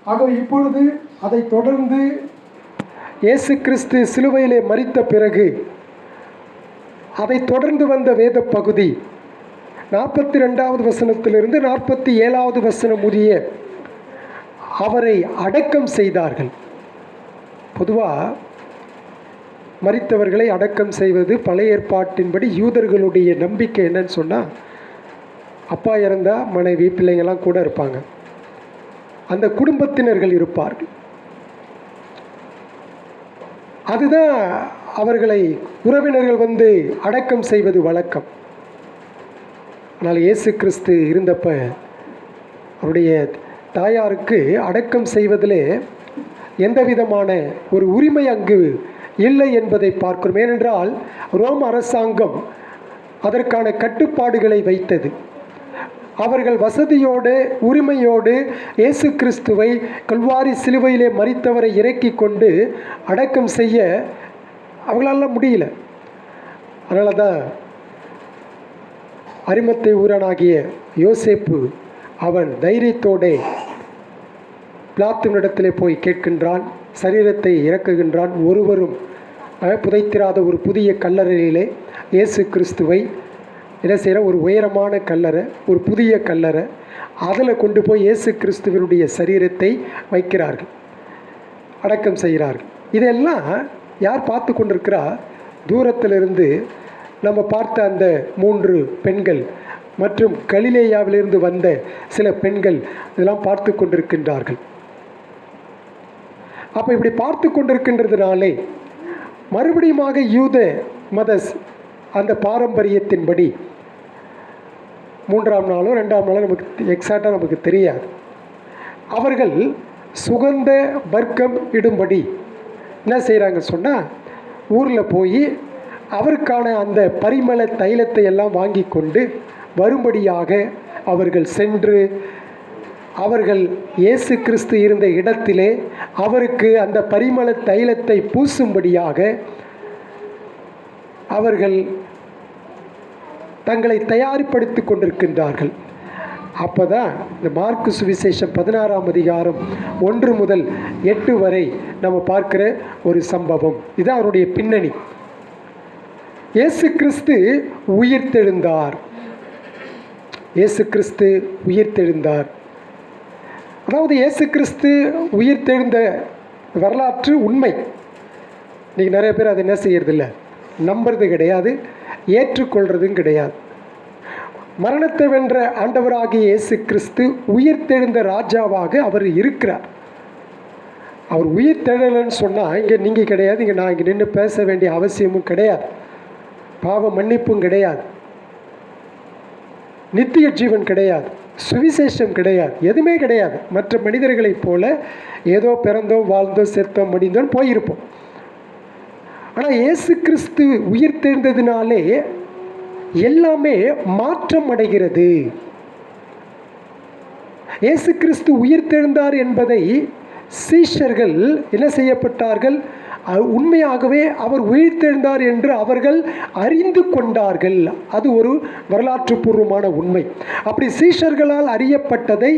ஆக இப்பொழுது அதை தொடர்ந்து இயேசு கிறிஸ்து சிலுவையிலே மரித்த பிறகு அதை தொடர்ந்து வந்த வேத பகுதி 42வது வசனத்திலிருந்து 47வது வசனம் முடிய அவரை அடக்கம் செய்தார்கள். பொதுவாக மரித்தவர்களை அடக்கம் செய்வது பழைய ஏற்பாட்டின்படி யூதர்களுடைய நம்பிக்கை என்னன்னு சொன்னால், அப்பா இறந்தால் மனைவி பிள்ளைங்கள்லாம் கூட இருப்பாங்க, அந்த குடும்பத்தினர்கள் இருப்பார்கள். அதுதான் அவர்களை உறவினர்கள் வந்து அடக்கம் செய்வது வழக்கம். ஆனால் இயேசு கிறிஸ்து இருந்தப்ப அவருடைய தாயாருக்கு அடக்கம் செய்வதிலே எந்த விதமான ஒரு உரிமை அங்கு இல்லை என்பதை பார்க்கிறோம். ஏனென்றால் ரோம அரசாங்கம் அதற்கான கட்டுப்பாடுகளை வைத்தது. அவர்கள் வசதியோடு உரிமையோடு இயேசு கிறிஸ்துவை கல்வாரி சிலுவையிலே மரித்தவரை இறக்கி கொண்டு அடக்கம் செய்ய அவங்களால முடியல. அதனால தான் அரிமத்தை ஊரானாகிய யோசேப்பு அவன் தைரியத்தோடு பிலாத்துவினிடத்திலே போய் கேட்கின்றான், சரீரத்தை இறக்குகின்றான். ஒருவரும் புதைத்திராத ஒரு புதிய கல்லறையிலே இயேசு கிறிஸ்துவை என்ன செய்கிற, ஒரு உயரமான கல்லறை, ஒரு புதிய கல்லறை, அதில் கொண்டு போய் இயேசு கிறிஸ்துவனுடைய சரீரத்தை வைக்கிறார்கள், அடக்கம் செய்கிறார்கள். இதெல்லாம் யார் பார்த்து கொண்டிருக்கிறா? தூரத்திலிருந்து நம்ம பார்த்த அந்த 3 பெண்கள் மற்றும் கலிலேயாவிலிருந்து வந்த சில பெண்கள் இதெல்லாம் பார்த்து கொண்டிருக்கின்றார்கள். அப்போ இப்படி பார்த்து கொண்டிருக்கின்றதுனாலே மறுபடியுமாக யூத மத அந்த பாரம்பரியத்தின்படி 3ஆம் நாளோ 2ஆம் நாளோ நமக்கு எக்ஸாக்டாக நமக்கு தெரியாது, அவர்கள் சுகந்த வர்க்கம் இடும்படி என்ன செய்கிறாங்க சொன்னால், ஊரில் போய் அவருக்கான அந்த பரிமள தைலத்தை எல்லாம் வாங்கி கொண்டு வரும்படியாக அவர்கள் சென்று அவர்கள் இயேசு கிறிஸ்து இருந்த இடத்திலே அவருக்கு அந்த பரிமள தைலத்தை பூசும்படியாக அவர்கள் தங்களை தயார்படுத்தி கொண்டிருக்கின்றார்கள். அப்போ தான் இந்த மார்க்கு சுவிசேஷம் 16ஆம் அதிகாரம் 1 முதல் 8 வரை நம்ம பார்க்கிற ஒரு சம்பவம். இதுதான் அவருடைய பின்னணி. இயேசு கிறிஸ்து உயிர்த்தெழுந்தார். இயேசு கிறிஸ்து உயிர்த்தெழுந்தார். அதாவது இயேசு கிறிஸ்து உயிர்த்தெழுந்த வரலாற்று உண்மை. இன்றைக்கி நிறைய பேர் அதை என்ன செய்யறதில்லை, நம்புறது கிடையாது, ஏற்றுக்கொள்கிறதும் கிடையாது. மரணத்தை வென்ற ஆண்டவராகிய இயேசு கிறிஸ்து உயிர்த்தெழுந்த ராஜாவாக அவர் இருக்கிறார். அவர் உயிர்த்தெழலன்னு சொன்னால் இங்கே நீங்கள் கிடையாது, இங்கே நான் இங்கே நின்று பேச வேண்டிய அவசியமும் கிடையாது, பாவ மன்னிப்பும் கிடையாது, நித்திய ஜீவன் கிடையாது, சுவிசேஷம் கிடையாது, எதுவுமே கிடையாது. மற்ற மனிதர்களைப் போல ஏதோ பிறந்தோம் வாழ்ந்தோம் செத்தோம் மடிந்தோம் போயிருப்போம். ஆனால் இயேசு கிறிஸ்து உயிர்த்தெழுந்ததினாலே எல்லாமே மாற்றம் அடைகிறது. இயேசு கிறிஸ்து உயிர்த்தெழுந்தார் என்பதை சீஷர்கள் என்ன செய்யப்பட்டார்கள், உண்மையாகவே அவர் உயிர்த்தெழுந்தார் என்று அவர்கள் அறிந்து கொண்டார்கள். அது ஒரு வரலாற்று பூர்வமான உண்மை. அப்படி சீஷர்களால் அறியப்பட்டதை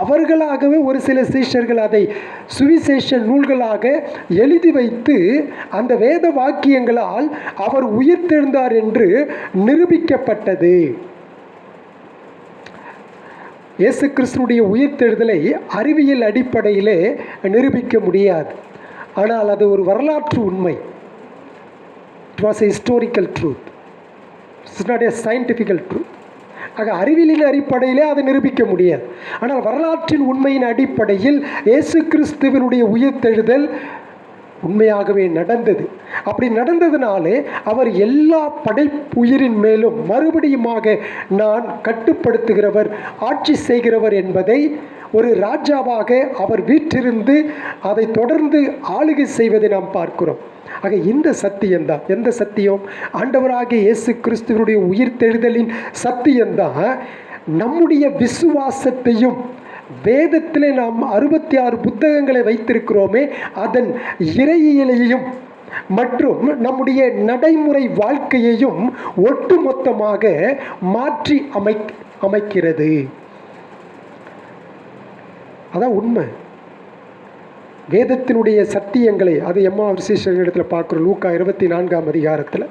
அவர்களாகவே ஒரு சில சீஷர்கள் அதை சுவிசேஷ நூல்களாக எழுதி வைத்து அந்த வேத வாக்கியங்களால் அவர் உயிர்த்தெழுந்தார் என்று நிரூபிக்கப்பட்டது. இயேசு கிறிஸ்துடைய உயிர்த்தெழுதலை அறிவியல் அடிப்படையிலே நிரூபிக்க முடியாது. ஆனால் அது ஒரு வரலாற்று உண்மை. It was a historical truth, it's not a scientifical truth. ஆக அறிவியலின் அடிப்படையிலே அதை நிரூபிக்க முடியாது. ஆனால் வரலாற்றின் உண்மையின் அடிப்படையில் இயேசு கிறிஸ்துவினுடைய உயிர்த்தெழுதல் உண்மையாகவே நடந்தது. அப்படி நடந்ததுனாலே அவர் எல்லா படைப்புயிரின் மேலும் மறுபடியுமாக நான் கட்டுப்படுத்துகிறவர், ஆட்சி செய்கிறவர் என்பதை ஒரு ராஜாவாக அவர் வீற்றிருந்து அதை தொடர்ந்து ஆளுகை செய்வதை நாம் பார்க்கிறோம். ஆக இந்த சத்தியம்தான், எந்த சத்தியம்? ஆண்டவராகிய இயேசு கிறிஸ்துவனுடைய உயிர்த்தெழுதலின் சத்தியம்தான் நம்முடைய விசுவாசத்தையும், வேதத்திலே நாம் 66 புத்தகங்களை வைத்திருக்கிறோமே அதன் இறையியலையும் மற்றும் நம்முடைய நடைமுறை வாழ்க்கையையும் ஒட்டுமொத்தமாக மாற்றி அமைக்கிறது. அதான் உண்மை. வேதத்தினுடைய சத்தியங்களை, அது எம்மாவீசர் இடத்துல பார்க்குறோம். லூக்கா 24ஆம் அதிகாரத்தில்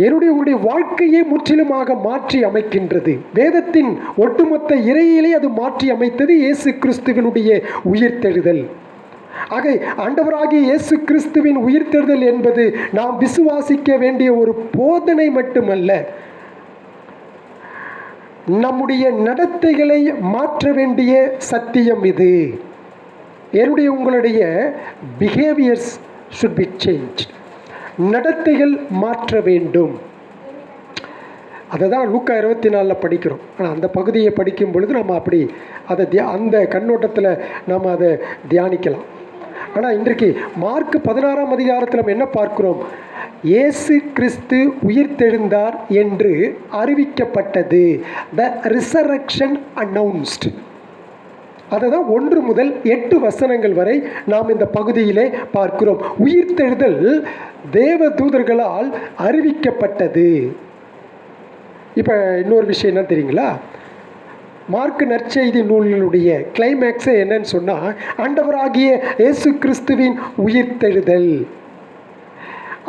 உங்களுடைய வாழ்க்கையை முற்றிலுமாக மாற்றி அமைக்கின்றது. வேதத்தின் ஒட்டுமொத்த இறையிலே அது மாற்றி அமைத்தது இயேசு கிறிஸ்துவினுடைய உயிர்த்தெழுதல். ஆக ஆண்டவராகிய இயேசு கிறிஸ்துவின் உயிர்த்தெழுதல் என்பது நாம் விசுவாசிக்க வேண்டிய ஒரு போதனை மட்டுமல்ல, நம்முடைய நடத்தைகளை மாற்ற வேண்டிய சத்தியம் இது. உங்களுடைய பிஹேவியர்ஸ் should be changed. நடத்தைகள் மாற்ற வேண்டும். அதை தான் லூக்கா 24 படிக்கிறோம். ஆனால் அந்த பகுதியை படிக்கும் பொழுது நம்ம அப்படி அதை அந்த கண்ணோட்டத்தில் நாம் அதை தியானிக்கலாம். ஆனால் இன்றைக்கு மார்க் 16ஆம் அதிகாரத்தில் நம்ம என்ன பார்க்கிறோம்? இயேசு கிறிஸ்து உயிர்த்தெழுந்தார் என்று அறிவிக்கப்பட்டது. த ரிசரக்ஷன் அனௌன்ஸ்டு. அதை தான் 1 முதல் 8 வசனங்கள் வரை நாம் இந்த பகுதியிலே பார்க்கிறோம். உயிர்த்தெழுதல் தேவ தூதர்களால் அறிவிக்கப்பட்டது. இப்போ இன்னொரு விஷயம் என்ன தெரியுங்களா? மார்க் நற்செய்தி நூலினுடைய கிளைமேக்ஸே என்னன்னு சொன்னால், ஆண்டவராகிய இயேசு கிறிஸ்துவின் உயிர்த்தெழுதல்.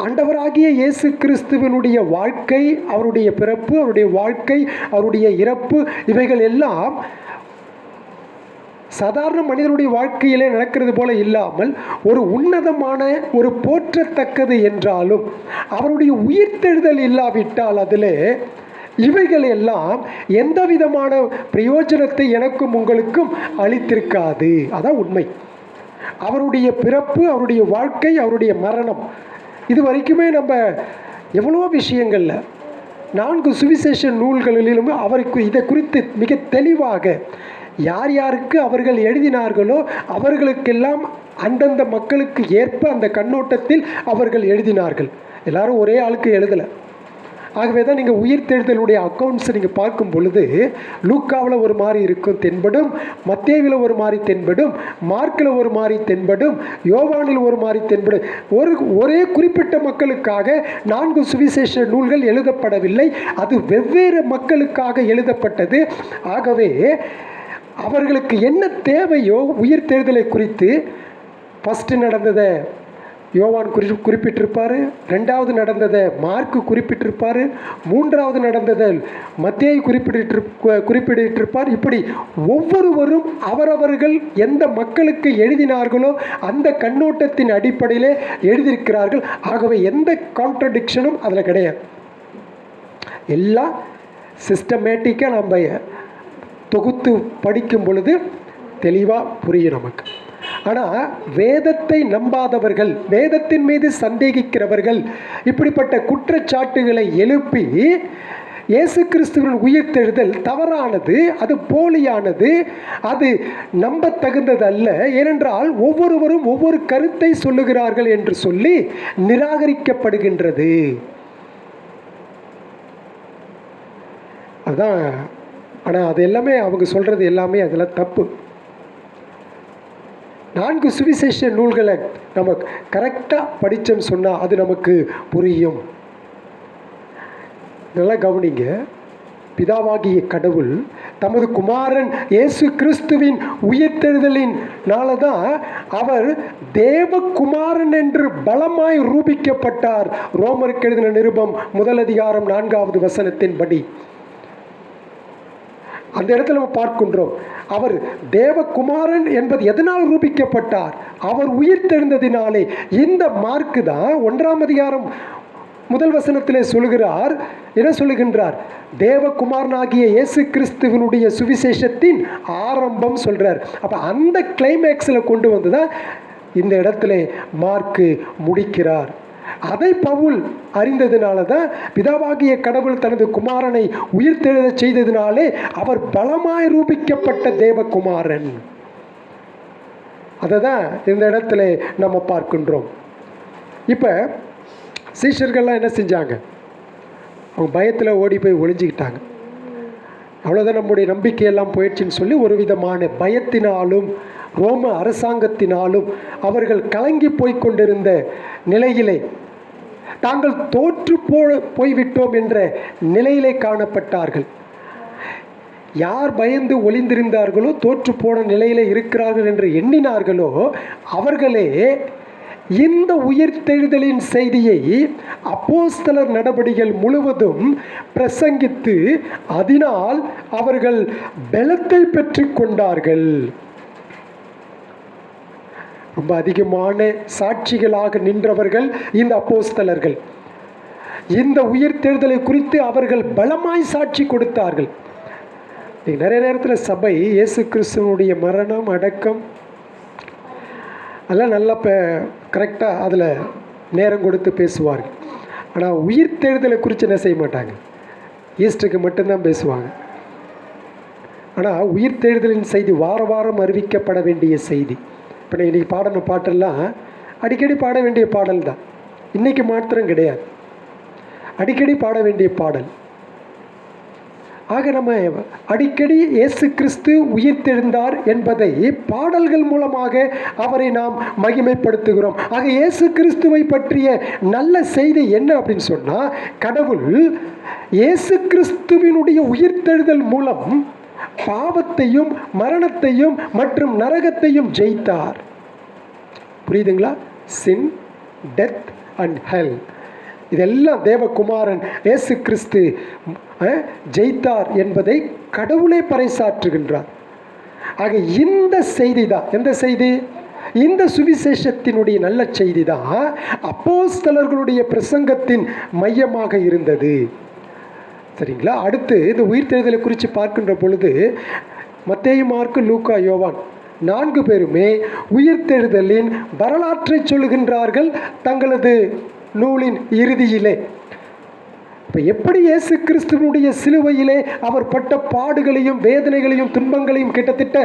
ஆண்டவராகிய இயேசு கிறிஸ்துவனுடைய வாழ்க்கை, அவருடைய பிறப்பு, அவருடைய வாழ்க்கை, அவருடைய இறப்பு, இவைகள் எல்லாம் சாதாரண மனிதனுடைய வாழ்க்கையிலே நடக்கிறது போல இல்லாமல் ஒரு உன்னதமான, ஒரு போற்றத்தக்கது என்றாலும் அவருடைய உயிர்த்தெழுதல் இல்லாவிட்டால் அதில் இவைகள் எல்லாம் எந்த விதமான பிரயோஜனத்தை எனக்கும் உங்களுக்கும் அளித்திருக்காது. அதான் உண்மை. அவருடைய பிறப்பு, அவருடைய வாழ்க்கை, அவருடைய மரணம், இது வரைக்குமே நம்ம எவ்வளோ விஷயங்களில் 4 சுவிசேஷ நூல்களிலும் அவருக்கு இதை குறித்து மிக தெளிவாக யார் யாருக்கு அவர்கள் எழுதினார்களோ அவர்களுக்கெல்லாம் அந்தந்த மக்களுக்கு ஏற்ப அந்த கண்ணோட்டத்தில் அவர்கள் எழுதினார்கள். எல்லாரும் ஒரே ஆளுக்கு எழுதலை. ஆகவே தான் நீங்கள் உயிர்த்தெழுதலுடைய அக்கௌண்ட்ஸை நீங்கள் பார்க்கும் பொழுது லூக்காவில் ஒரு மாதிரி இருக்கும் தென்படும், மத்தேயுவில் ஒரு மாதிரி தென்படும், மார்க்கில் ஒரு மாதிரி தென்படும், யோவானில் ஒரு மாதிரி தென்படும். ஒரே குறிப்பிட்ட மக்களுக்காக 4 சுவிசேஷ நூல்கள் எழுதப்படவில்லை. அது வெவ்வேறு மக்களுக்காக எழுதப்பட்டது. ஆகவே அவர்களுக்கு என்ன தேவையோ உயிர்த்தெழுதலை குறித்து ஃபஸ்ட்டு நடந்ததை யோவான் குறிப்பிட்டிருப்பார், 2வது நடந்ததை மார்க்கு குறிப்பிட்டிருப்பார், 3வது நடந்ததை மத்தேயு குறிப்பிட்டிருப்பார். இப்படி ஒவ்வொருவரும் அவரவர்கள் எந்த மக்களுக்கு எழுதினார்களோ அந்த கண்ணோட்டத்தின் அடிப்படையிலே எழுதியிருக்கிறார்கள். ஆகவே எந்த கான்ட்ரடிக்ஷனும் அதில் கிடையாது. எல்லாம் சிஸ்டமேட்டிக்காக நம்ம தொகுத்து படிக்கும் பொழுது தெளிவாக புரியும் நமக்கு. ஆனால் வேதத்தை நம்பாதவர்கள், வேதத்தின் மீது சந்தேகிக்கிறவர்கள் இப்படிப்பட்ட குற்றச்சாட்டுகளை எழுப்பி இயேசு கிறிஸ்துவின் உயிர்த்தெழுதல் தவறானது, அது போலியானது, அது நம்ப தகுந்தது அல்ல, ஏனென்றால் ஒவ்வொருவரும் ஒவ்வொரு கருத்தை சொல்லுகிறார்கள் என்று சொல்லி நிராகரிக்கப்படுகின்றது. அதுதான். ஆனால் அது எல்லாமே அவங்க சொல்கிறது எல்லாமே அதில் தப்பு. 4 சுவிசேஷ நூல்களை நம்ம கரெக்டாக படித்தோம்னு சொன்னால் அது நமக்கு புரியும். நல்லா கவனிங்க. பிதாவாகிய கடவுள் தமது குமாரன் இயேசு கிறிஸ்துவின் உயிர்த்தெழுதலினால தான் அவர் தேவகுமாரன் என்று பலமாய் ரூபிக்கப்பட்டார். ரோமருக்கு எழுதின நிருபம் 1 அதிகாரம் 4வது வசனத்தின்படி அந்த இடத்துல நம்ம பார்க்கின்றோம். அவர் தேவகுமாரன் என்பது எதனால் ரூபிக்கப்பட்டார்? அவர் உயிர்த்தெழுந்ததினாலே. இந்த மார்க்கு தான் 1ஆம் அதிகாரம் 1 வசனத்திலே சொல்கிறார். என்ன சொல்லுகின்றார்? தேவகுமாரனாகிய இயேசு கிறிஸ்துவனுடைய சுவிசேஷத்தின் ஆரம்பம் சொல்கிறார். அப்போ அந்த கிளைமேக்ஸில் கொண்டு வந்து தான் இந்த இடத்துல மார்க்கு முடிக்கிறார். அதை பவுல் அறிந்ததினால தான் பிதாவாகிய கடவுள் தனது குமாரனை உயிர்த்தெழுத செய்ததினாலே அவர் பலமாய் ரூபிக்கப்பட்ட தேவகுமாரன். அதை தான் இந்த இடத்துல நம்ம பார்க்கின்றோம். இப்போ சீஷர்கள்லாம் என்ன செஞ்சாங்க? அவங்க பயத்தில் ஓடி போய் ஒளிஞ்சிக்கிட்டாங்க. அவ்வளோதான், நம்முடைய நம்பிக்கையெல்லாம் போயிடுச்சுன்னு சொல்லி ஒரு விதமான பயத்தினாலும் ரோம அரசாங்கத்தினாலும் அவர்கள் கலங்கி போய்கொண்டிருந்த நிலையிலே, தாங்கள் தோற்று போய்விட்டோம் என்ற நிலையிலே காணப்பட்டார்கள். யார் பயந்து ஒளிந்திருந்தார்களோ, தோற்று போன நிலையில் இருக்கிறார்கள் என்று எண்ணினார்களோ அவர்களே இந்த உயிர்த்தெழுதலின் செய்தியை அப்போஸ்தலர் நடபடிகள் முழுவதும் பிரசங்கித்து அதனால் அவர்கள் பலத்தை பெற்று கொண்டார்கள். ரொம்ப அதிகமான சாட்சிகளாக நின்றவர்கள் இந்த அப்போஸ்தலர்கள். இந்த உயிர்த்தெழுதலை குறித்து அவர்கள் பலமாய் சாட்சி கொடுத்தார்கள். நிறைய நேரத்தில் சபை இயேசு கிறிஸ்துவனுடைய மரணம், அடக்கம் அதெல்லாம் நல்லா கரெக்டாக அதில் நேரம் கொடுத்து பேசுவார்கள். ஆனால் உயிர்த்தெழுதலை குறித்து என்ன செய்ய மாட்டாங்க, ஈஸ்டருக்கு மட்டும்தான் பேசுவாங்க. ஆனால் உயிர்த்தெழுதலின் செய்தி வார வாரம் அறிவிக்கப்பட வேண்டிய செய்தி. இப்போ நான் இன்றைக்கி பாடின பாட்டெல்லாம் அடிக்கடி பாட வேண்டிய பாடல் தான், இன்றைக்கி மாத்திரம் கிடையாது, அடிக்கடி பாட வேண்டிய பாடல். ஆக நம்ம அடிக்கடி இயேசு கிறிஸ்து உயிர்த்தெழுந்தார் என்பதை பாடல்கள் மூலமாக அவரை நாம் மகிமைப்படுத்துகிறோம். ஆக இயேசு கிறிஸ்துவை பற்றிய நல்ல செய்தி என்ன அப்படின்னு சொன்னால், கடவுள் இயேசு கிறிஸ்துவினுடைய உயிர்த்தெழுதல் மூலம் பாவத்தையும் மரணத்தையும் மற்றும் நரகத்தையும் ஜெயித்தார். புரியுதுங்களா? சின், டெத் அண்ட் ஹெல் இதெல்லாம் தேவகுமாரன் இயேசு கிறிஸ்து ஜெயித்தார் என்பதை கடவுளே பறைசாற்றுகின்றார். ஆக இந்த செய்தி தான், எந்த செய்தி? இந்த சுவிசேஷத்தினுடைய நல்ல செய்தி தான் அப்போஸ்தலர்களுடைய பிரசங்கத்தின் மையமாக இருந்தது. சரிங்களா? அடுத்து இந்த உயிர்த்தெழுதலை குறித்து பார்க்கின்ற பொழுது மத்தேயு, மார்க்கு, லூக்கா, யோவான் 4 பேருமே உயிர்த்தெழுதலின் வரலாற்றை சொல்லுகின்றார்கள் தங்களது நூலின் இறுதியிலே. இப்போ எப்படி இயேசு கிறிஸ்துவனுடைய சிலுவையிலே அவர் பட்ட பாடுகளையும் வேதனைகளையும் துன்பங்களையும் கிட்டத்தட்ட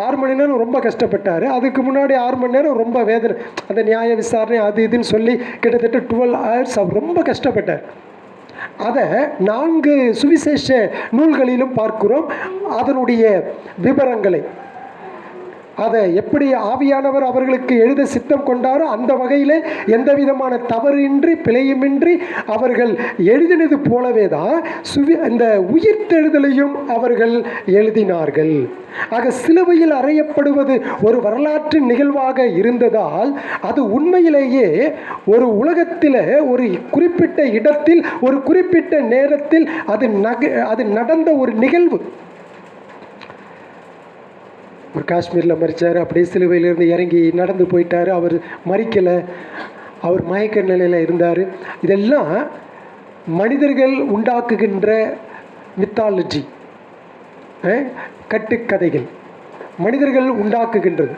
6 மணி நேரம் ரொம்ப கஷ்டப்பட்டார். அதுக்கு முன்னாடி 6 மணி நேரம் ரொம்ப வேதனை, அந்த நியாய விசாரணை அது இதுன்னு சொல்லி கிட்டத்தட்ட 12 hours அவர் ரொம்ப கஷ்டப்பட்டார். அதை 4 சுவிசேஷ நூல்களிலும் பார்க்கிறோம். அதனுடைய விவரங்களை, அதை எப்படி ஆவியானவர் அவர்களுக்கு எழுத சித்தம் கொண்டாரோ அந்த வகையில் எந்த விதமான தவறின்றி பிழையுமின்றி அவர்கள் எழுதினது போலவே தான் இந்த உயிர்த்தெழுதலையும் அவர்கள் எழுதினார்கள். ஆக சிலுவையில் அறையப்படுவது ஒரு வரலாற்று நிகழ்வாக இருந்ததால் அது உண்மையிலேயே ஒரு உலகத்தில் ஒரு குறிப்பிட்ட இடத்தில் ஒரு குறிப்பிட்ட நேரத்தில் அது நடந்த ஒரு நிகழ்வு. ஒரு காஷ்மீரில் மறித்தார், அப்படியே சிலுவையிலிருந்து இறங்கி நடந்து போயிட்டார், அவர் மறிக்கலை, அவர் மயக்க நிலையில் இருந்தார். இதெல்லாம் மனிதர்கள் உண்டாக்குகின்ற மித்தாலஜி, கட்டுக்கதைகள் மனிதர்கள் உண்டாக்குகின்றது.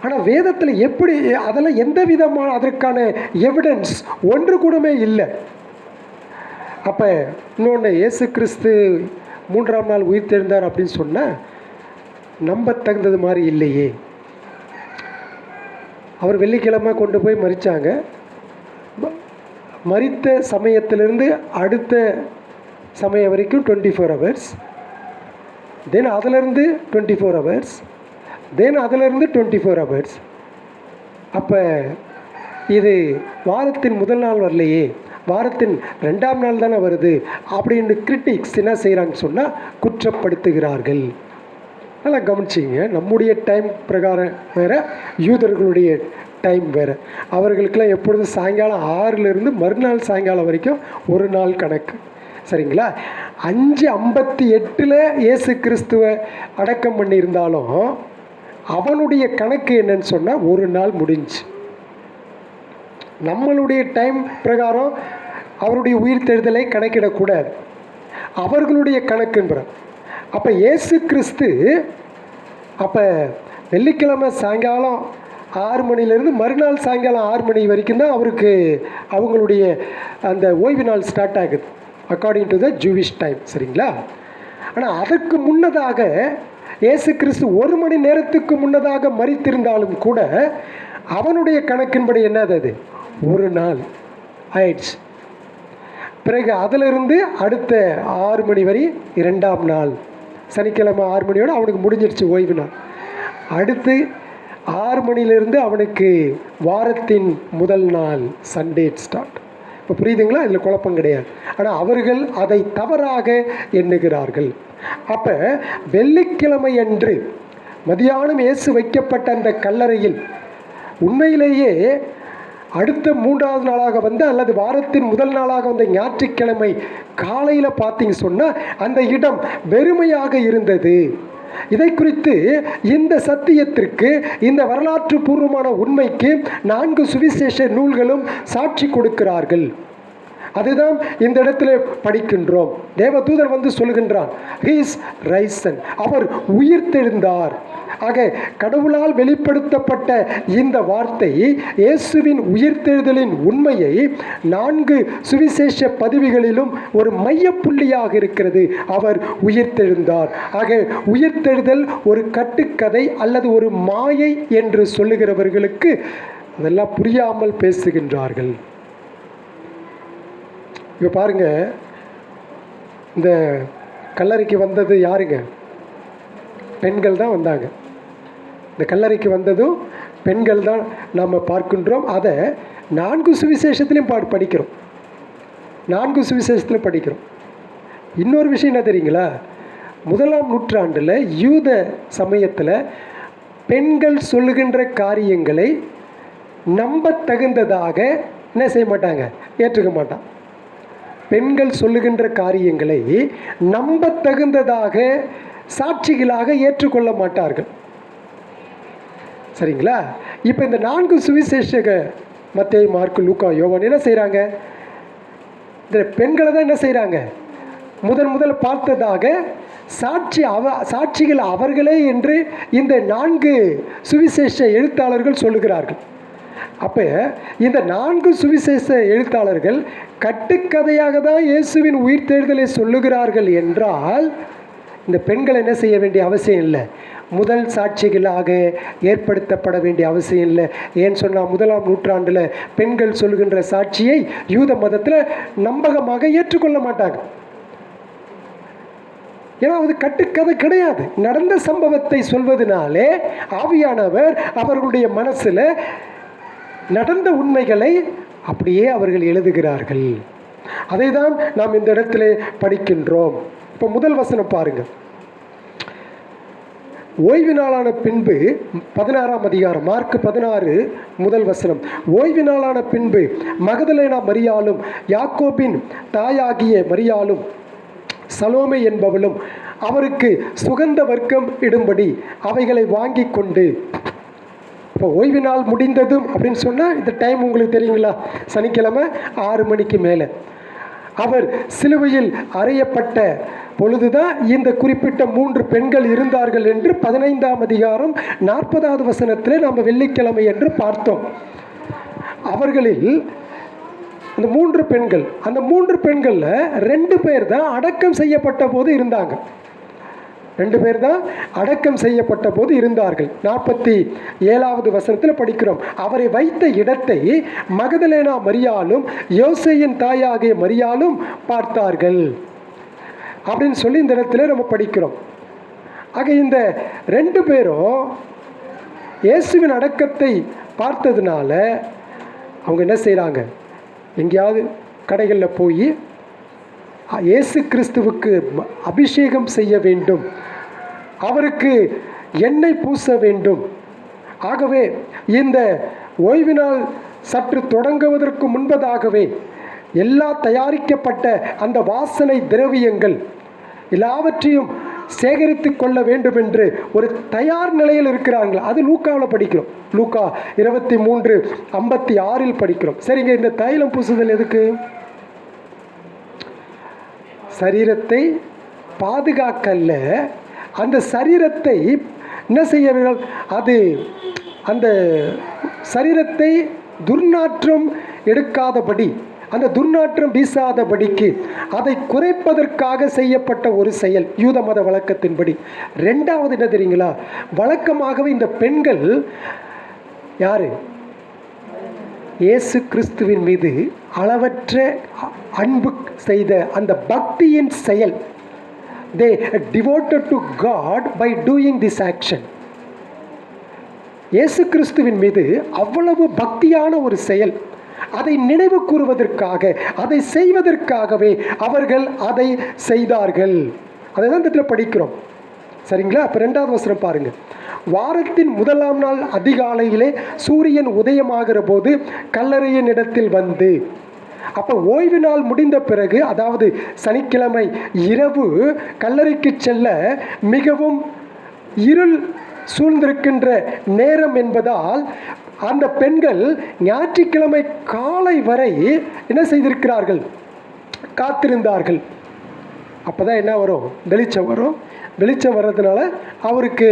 ஆனால் வேதத்தில் எப்படி அதெல்லாம் எந்த விதமான அதற்கான எவிடன்ஸ் ஒன்று கூடமே இல்லை. அப்போ இன்னொன்று, இயேசு கிறிஸ்து 3ஆம் நாள் உயிர்த்தெழுந்தார் அப்படின்னு சொன்னால் நம்ப தகுந்தது மாதிரி இல்லையே. அவர் வெள்ளிக்கிழமை கொண்டு போய் மறித்தாங்க. மறித்த சமயத்திலிருந்து அடுத்த சமயம் வரைக்கும் 24 hours, தென் அதிலிருந்து 24 hours, தென் அதிலிருந்து 24 hours. அப்போ இது வாரத்தின் முதல் நாள் வரலையே, வாரத்தின் 2ஆம் நாள் தானே வருது அப்படின்னு கிரிட்டிக்ஸ் என்ன செய்கிறாங்கன்னு சொன்னால் குற்றப்படுத்துகிறார்கள். நல்லா கவனிச்சிங்க, நம்முடைய டைம் பிரகாரம் வேறு, யூதர்களுடைய டைம் வேறு. அவர்களுக்கெல்லாம் எப்பொழுதும் சாயங்காலம் 6லேருந்து மறுநாள் சாயங்காலம் வரைக்கும் ஒரு நாள் கணக்கு. சரிங்களா? 5:58 இயேசு கிறிஸ்துவை அடக்கம் பண்ணியிருந்தாலும் அவனுடைய கணக்கு என்னன்னு சொன்னால் ஒரு நாள் முடிஞ்சு. நம்மளுடைய டைம் பிரகாரம் அவருடைய உயிர்த்தெழுதலை கணக்கிடக்கூடாது, அவர்களுடைய கணக்குன்ற. அப்போ இயேசு கிறிஸ்து அப்போ வெள்ளிக்கிழமை சாயங்காலம் 6 மணிலேருந்து மறுநாள் சாயங்காலம் 6 மணி வரைக்கும் தான் அவருக்கு அவங்களுடைய அந்த ஓய்வு நாள் ஸ்டார்ட் ஆகுது according to the Jewish time. சரிங்களா? ஆனால் அதற்கு முன்னதாக இயேசு கிறிஸ்து 1 மணி நேரத்துக்கு முன்னதாக மரித்திருந்தாலும் கூட அவனுடைய கணக்கின்படி என்னது, அது ஒரு நாள் ஆயிடுச்சு. பிறகு அதிலிருந்து அடுத்த 6 மணி வரை 2ஆம் நாள், சனிக்கிழமை 6 மணியோடு அவனுக்கு முடிஞ்சிருச்சு ஓய்வு நாள். அடுத்து 6 மணியிலிருந்து அவனுக்கு வாரத்தின் முதல் நாள் சண்டே ஸ்டார்ட். இப்போ புரியுதுங்களா? இதில் குழப்பம் கிடையாது. ஆனால் அவர்கள் அதை தவறாக எண்ணுகிறார்கள். அப்போ வெள்ளிக்கிழமை அன்று மதியானம் இயேசு வைக்கப்பட்ட அந்த கல்லறையில் உண்மையிலேயே அடுத்த 3வது நாளாக வந்து அல்லது வாரத்தின் முதல் நாளாக வந்த ஞாயிற்றுக்கிழமை காலையில் பார்த்தீங்க சொன்னால் அந்த இடம் வெறுமையாக இருந்தது. இதை குறித்து இந்த சத்தியத்திற்கு, இந்த வரலாற்று பூர்வமான உண்மைக்கு 4 சுவிசேஷ நூல்களும் சாட்சி கொடுக்கிறார்கள். அதுதான் இந்த இடத்துல படிக்கின்றோம். தேவதூதர் வந்து சொல்கின்றான், he is risen, அவர் உயிர்த்தெழுந்தார். ஆக கடவுளால் வெளிப்படுத்தப்பட்ட இந்த வார்த்தை இயேசுவின் உயிர்த்தெழுதலின் உண்மையை 4 சுவிசேஷ பதிவுகளிலும் ஒரு மையப்புள்ளியாக இருக்கிறது. அவர் உயிர்த்தெழுந்தார். ஆக உயிர்த்தெழுதல் ஒரு கட்டுக்கதை அல்லது ஒரு மாயை என்று சொல்லுகிறவர்களுக்கு அதெல்லாம் புரியாமல் பேசுகின்றார்கள். இப்போ பாருங்க, இந்த கல்லறைக்கு வந்தது யாருங்க? பெண்கள் தான் வந்தாங்க. இந்த கல்லறைக்கு வந்ததும் பெண்கள் தான் நாம் பார்க்கின்றோம். அதை 4 சுவிசேஷத்துலையும் படிக்கிறோம். 4 சுவிசேஷத்துலையும் படிக்கிறோம். இன்னொரு விஷயம் என்ன தெரியுங்களா? 1ஆம் நூற்றாண்டில் யூத சமயத்தில் பெண்கள் சொல்லுகின்ற காரியங்களை நம்ப தகுந்ததாக என்ன செய்ய மாட்டாங்க? ஏற்றுக்க மாட்டான். பெண்கள் சொல்லுகின்ற காரியங்களை நம்ப தகுந்ததாக சாட்சிகளாக ஏற்றுக்கொள்ள மாட்டார்கள். சரிங்களா? இப்போ இந்த 4 சுவிசேஷக மத்தேயு, மார்க்கு, லூக்கா, யோவான் என்ன செய்கிறாங்க? இந்த பெண்களை தான் என்ன செய்கிறாங்க? முதல் பார்த்ததாக சாட்சிகள் அவர்களே என்று இந்த 4 சுவிசேஷ எழுத்தாளர்கள் சொல்லுகிறார்கள். அப்போ இந்த 4 சுவிசேஷ எழுத்தாளர்கள் கட்டுக்கதையாக தான் இயேசுவின் உயிர்த்தெழுதலை சொல்லுகிறார்கள் என்றால் இந்த பெண்கள் என்ன செய்ய வேண்டிய அவசியம் இல்லை, முதல் சாட்சிகளாக ஏற்படுத்தப்பட வேண்டிய அவசியம் இல்லை. ஏன்னு சொன்னால் 1ஆம் நூற்றாண்டில் பெண்கள் சொல்கின்ற சாட்சியை யூத மதத்தில் நம்பகமாக ஏற்றுக்கொள்ள மாட்டாங்க. ஏன்னா அது கட்டுக்கதை கிடையாது. நடந்த சம்பவத்தை சொல்வதனாலே ஆவியானவர் அவர்களுடைய மனசில் நடந்த உண்மைகளை அப்படியே அவர்கள் எழுதுகிறார்கள். அதை தான் நாம் இந்த இடத்துல படிக்கின்றோம். இப்போ முதல் வசனம் பாருங்க. ஓய்வு நாளான பின்பு 16ஆம் அதிகாரம், மார்க் 16 முதல் வசனம். ஓய்வு நாளான பின்பு மகதலேனா மரியாளும் யாக்கோபின் தாயாகிய மரியாளும் சலோமே என்பவளும் அவருக்கு சுகந்த வர்க்கம் இடும்படி அவைகளை வாங்கி கொண்டு. இப்போ ஓய்வு நாள் முடிந்ததும் அப்படின்னு சொன்னால் இந்த டைம் உங்களுக்கு தெரியுங்களா? சனிக்கிழமை 6 மணிக்கு மேலே அவர் சிலுவையில் அறையப்பட்ட பொழுதுதான் இந்த குறிப்பிட்ட 3 பெண்கள் இருந்தார்கள் என்று 15ஆம் அதிகாரம் 40வது வசனத்தில் நாம் வெள்ளிக்கிழமை என்று பார்த்தோம். அவர்களில் அந்த 3 பெண்கள், அந்த 3 பெண்களில் 2 பேர் தான் அடக்கம் செய்யப்பட்ட போது இருந்தாங்க. 2 பேர் தான் அடக்கம் செய்யப்பட்ட போது இருந்தார்கள். 47வது வசனத்தில் படிக்கிறோம், அவரை வைத்த இடத்தை மகதலேனா மரியாளும் யோசேயின் தாயாகிய மரியாளும் பார்த்தார்கள் அப்படின்னு சொல்லி இந்த இடத்துல நம்ம படிக்கிறோம். ஆக இந்த 2 பேரும் இயேசுவின் அடக்கத்தை பார்த்ததுனால அவங்க என்ன செய்கிறாங்க? எங்கேயாவது கடைகளில் போய் இயேசு கிறிஸ்துவுக்கு அபிஷேகம் செய்ய வேண்டும், அவருக்கு எண்ணெய் பூச வேண்டும். ஆகவே இந்த ஓய்வு நாள் சற்று தொடங்குவதற்கு முன்பதாகவே எல்லா தயாரிக்கப்பட்ட அந்த வாசனை திரவியங்கள் எல்லாவற்றையும் சேகரித்து கொள்ள வேண்டும் என்று ஒரு தயார் நிலையில் இருக்கிறார்கள். அது லூக்காவில் படிக்கிறோம். லூக்கா 23:56 படிக்கிறோம். சரிங்க, இந்த தைலம் பூசுதல் எதுக்கு? சரீரத்தை பாதுகாக்கல்ல, அந்த சரீரத்தை என்ன செய்யவர்கள்? அது அந்த சரீரத்தை துர்நாற்றம் எடுக்காதபடி, அந்த துர்நாற்றம் வீசாதபடிக்கு அதை குறைப்பதற்காக செய்யப்பட்ட ஒரு செயல் யூத மத வழக்கத்தின்படி. 2வது என்ன தெரியுங்களா? வழக்கமாகவே இந்த பெண்கள் யாரு? இயேசு கிறிஸ்துவின் மீது அளவற்ற அன்பு செய்த அந்த பக்தியின் செயல். They devoted to God by doing this action. இயேசு கிறிஸ்துவின் மீது அவ்வளவு பக்தியான ஒரு செயல். அதை நினைவு கூறுவதற்காக, அதை செய்வதற்காகவே அவர்கள் அதை செய்தார்கள். அதை தான் இந்த இடத்துல படிக்கிறோம். சரிங்களா? அப்போ 2வது வசனம் பாருங்கள். வாரத்தின் முதலாம் நாள் அதிகாலையிலே சூரியன் உதயமாகிற போது கல்லறையின் இடத்தில் வந்து, அப்போ ஓய்வு நாள் முடிந்த பிறகு, அதாவது சனிக்கிழமை இரவு கல்லறைக்கு செல்ல மிகவும் இருள் சூழ்ந்திருக்கின்ற நேரம் என்பதால் அந்த பெண்கள் ஞாயிற்றுக்கிழமை காலை வரை என்ன செய்திருக்கிறார்கள்? காத்திருந்தார்கள். அப்போ தான் என்ன வரும்? வெளிச்சம் வரும். வெளிச்சம் வர்றதுனால அவருக்கு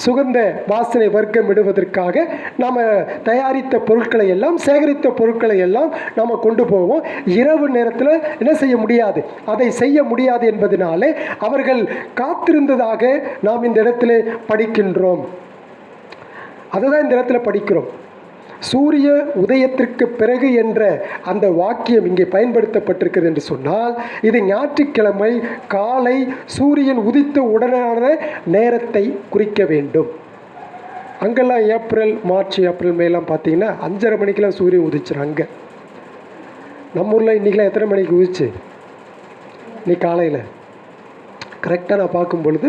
சுகந்த வாசனை வர்க்கம் இடுவதற்காக நாம் தயாரித்த பொருட்களை எல்லாம், சேகரித்த பொருட்களை எல்லாம் நாம் கொண்டு போவோம். இரவு நேரத்தில் என்ன செய்ய முடியாது, அதை செய்ய முடியாது என்பதனாலே அவர்கள் காத்திருந்ததாக நாம் இந்த இடத்துல படிக்கின்றோம். அதை தான் இந்த இடத்துல படிக்கிறோம். சூரிய உதயத்திற்கு பிறகு என்ற அந்த வாக்கியம் இங்கே பயன்படுத்தப்பட்டிருக்கிறது என்று சொன்னால், இது ஞாயிற்றுக்கிழமை காலை சூரியன் உதித்த உடனான நேரத்தை குறிக்க வேண்டும். அங்கெல்லாம் ஏப்ரல், மார்ச், ஏப்ரல், மேலாம் பார்த்தீங்கன்னா 5:30 மணிக்கெலாம் சூரியன் உதிச்சிடும். அங்கே நம்ம ஊரில் இன்றைக்கெலாம் எத்தனை மணிக்கு உதிச்சு? இன்னைக்கு காலையில் கரெக்டாக நான் பார்க்கும் பொழுது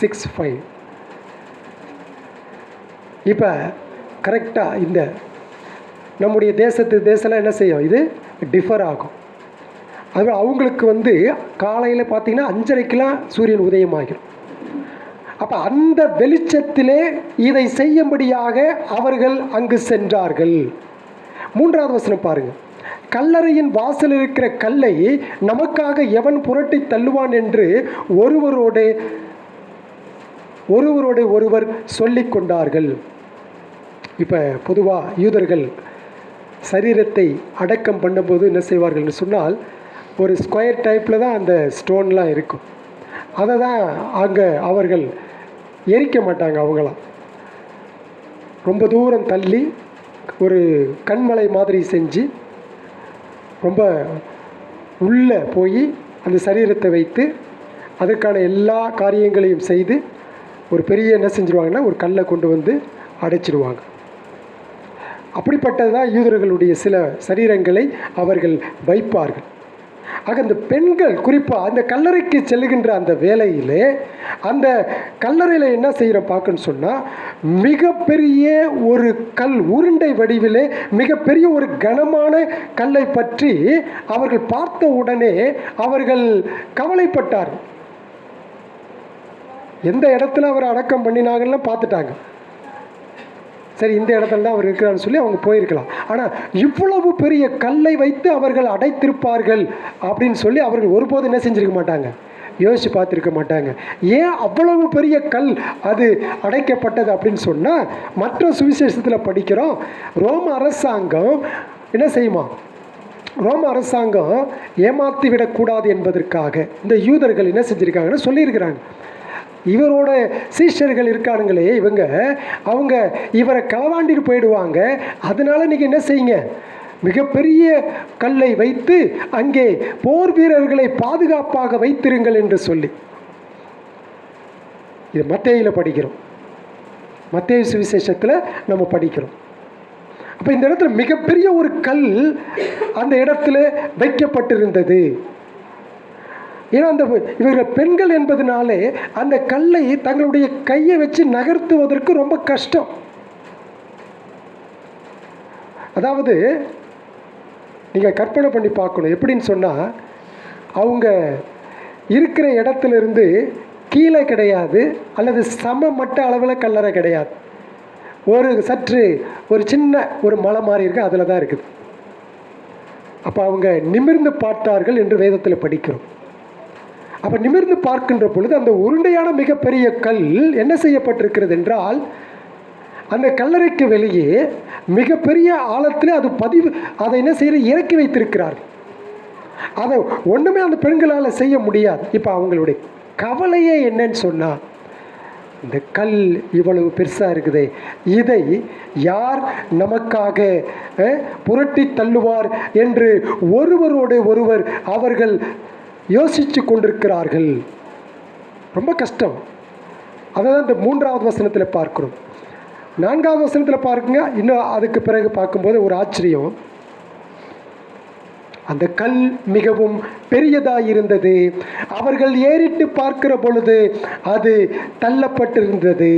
6:05. இப்போ கரெக்டாக இந்த நம்முடைய தேசம்லாம் என்ன செய்யும்? இது டிஃபர் ஆகும். அது அவங்களுக்கு காலையில் பார்த்திங்கன்னா 5:30க்கெலாம் சூரியன் உதயமாகிடும். அப்போ அந்த வெளிச்சத்திலே இதை செய்யும்படியாக அவர்கள் அங்கு சென்றார்கள். 3வது வசனம் பாருங்கள். கல்லறையின் வாசல் இருக்கிற கல்லை நமக்காக எவன் புரட்டி தள்ளுவான் என்று ஒருவரோடு ஒருவர் சொல்லிக் கொண்டார்கள். இப்போ பொதுவாக யூதர்கள் சரீரத்தை அடக்கம் பண்ணும்போது என்ன செய்வார்கள்னு சொன்னால், ஒரு ஸ்கொயர் டைப்பில் தான் அந்த ஸ்டோன்லாம் இருக்கும். அதை தான் அங்கே அவர்கள் எரிக்க மாட்டாங்க. அவங்களாம் ரொம்ப தூரம் தள்ளி ஒரு கண்மலை மாதிரி செஞ்சு ரொம்ப உள்ளே போய் அந்த சரீரத்தை வைத்து அதற்கான எல்லா காரியங்களையும் செய்து ஒரு பெரிய என்ன செஞ்சுருவாங்கன்னா, ஒரு கல்லை கொண்டு வந்து அடைச்சிடுவாங்க. அப்படிப்பட்டது தான் யூதர்களுடைய சில சரீரங்களை அவர்கள் வைப்பார்கள். ஆக அந்த பெண்கள் குறிப்பாக அந்த கல்லறைக்கு செல்லுகின்ற அந்த வேளையிலே அந்த கல்லறையில் என்ன செய்கிறோம் பார்க்கணும்னு சொன்னால், மிகப்பெரிய ஒரு கல், உருண்டை வடிவிலே மிகப்பெரிய ஒரு கனமான கல்லை பற்றி அவர்கள் பார்த்த உடனே அவர்கள் கவலைப்பட்டார்கள். எந்த இடத்துல அவர் அடக்கம் பண்ணினாங்கன்னு பார்த்துட்டாங்க. சரி, இந்த இடத்துல தான் அவர் இருக்கிறான்னு சொல்லி அவங்க போயிருக்கலாம். ஆனால் இவ்வளவு பெரிய கல்லை வைத்து அவர்கள் அடைத்திருப்பார்கள் அப்படின்னு சொல்லி அவர்கள் ஒருபோதும் என்ன செஞ்சுருக்க மாட்டாங்க, யோசித்து பார்த்துருக்க மாட்டாங்க. ஏன் அவ்வளவு பெரிய கல் அது அடைக்கப்பட்டது அப்படின்னு சொன்னால், மற்ற சுவிசேஷத்தில் படிக்கிறோம், ரோம அரசாங்கம் என்ன செய்யுமா, ரோம அரசாங்கம் ஏமாற்றி விடக்கூடாது என்பதற்காக இந்த யூதர்கள் என்ன செஞ்சுருக்காங்கன்னு சொல்லியிருக்கிறாங்க. இவரோட சீஷர்கள் இருக்கானுங்களே அவங்க இவரை களவாண்டிட்டு போயிடுவாங்க. அதனால் நீங்கள் என்ன செய்யுங்க, மிகப்பெரிய கல்லை வைத்து அங்கே போர் வீரர்களை பாதுகாப்பாக வைத்திருங்கள் என்று சொல்லி இது மத்தேயுவில் படிக்கிறோம். மத்தேயு சுவிசேஷத்தில் நம்ம படிக்கிறோம். அப்போ இந்த இடத்துல மிகப்பெரிய ஒரு கல் அந்த இடத்துல வைக்கப்பட்டிருந்தது. ஏன்னா அந்த இவர்கள் பெண்கள் என்பதனாலே அந்த கல்லை தங்களுடைய கையை வச்சு நகர்த்துவதற்கு ரொம்ப கஷ்டம். அதாவது நீங்கள் கற்பனை பண்ணி பார்க்கணும். எப்படின்னு சொன்னால், அவங்க இருக்கிற இடத்துலேருந்து கீழே கிடையாது, அல்லது சமமட்ட அளவில் கல்லறை கிடையாது, ஒரு சற்று ஒரு சின்ன ஒரு மலை மாதிரி இருக்குது, அதில் தான் இருக்குது. அப்போ அவங்க நிமிர்ந்து பார்த்தார்கள் என்று வேதத்தில் படிக்கிறோம். அப்போ நிமிர்ந்து பார்க்கின்ற பொழுது அந்த உருண்டையான மிகப்பெரிய கல் என்ன செய்யப்பட்டிருக்கிறது என்றால், அந்த கல்லறைக்கு வெளியே மிகப்பெரிய ஆழத்தில் அது அதை என்ன செய்ய இறக்கி வைத்திருக்கிறார். அதை ஒன்றுமே அந்த பெண்களால் செய்ய முடியாது. இப்போ அவங்களுடைய கவலையே என்னன்னு சொன்னால், இந்த கல் இவ்வளவு பெருசாக இருக்குதே, இதை யார் நமக்காக புரட்டி தள்ளுவார் என்று ஒருவர் அவர்கள் யோசித்து கொண்டிருக்கிறார்கள். ரொம்ப கஷ்டம். அதை தான் இந்த 3வது வசனத்தில் பார்க்கிறோம். 4வது வசனத்தில் பார்க்குங்க. இன்னும் அதுக்கு பிறகு பார்க்கும்போது ஒரு ஆச்சரியம். அந்த கல் மிகவும் பெரியதாக இருந்தது. அவர்கள் ஏறிட்டு பார்க்கிற பொழுது அது தள்ளப்பட்டிருந்தது.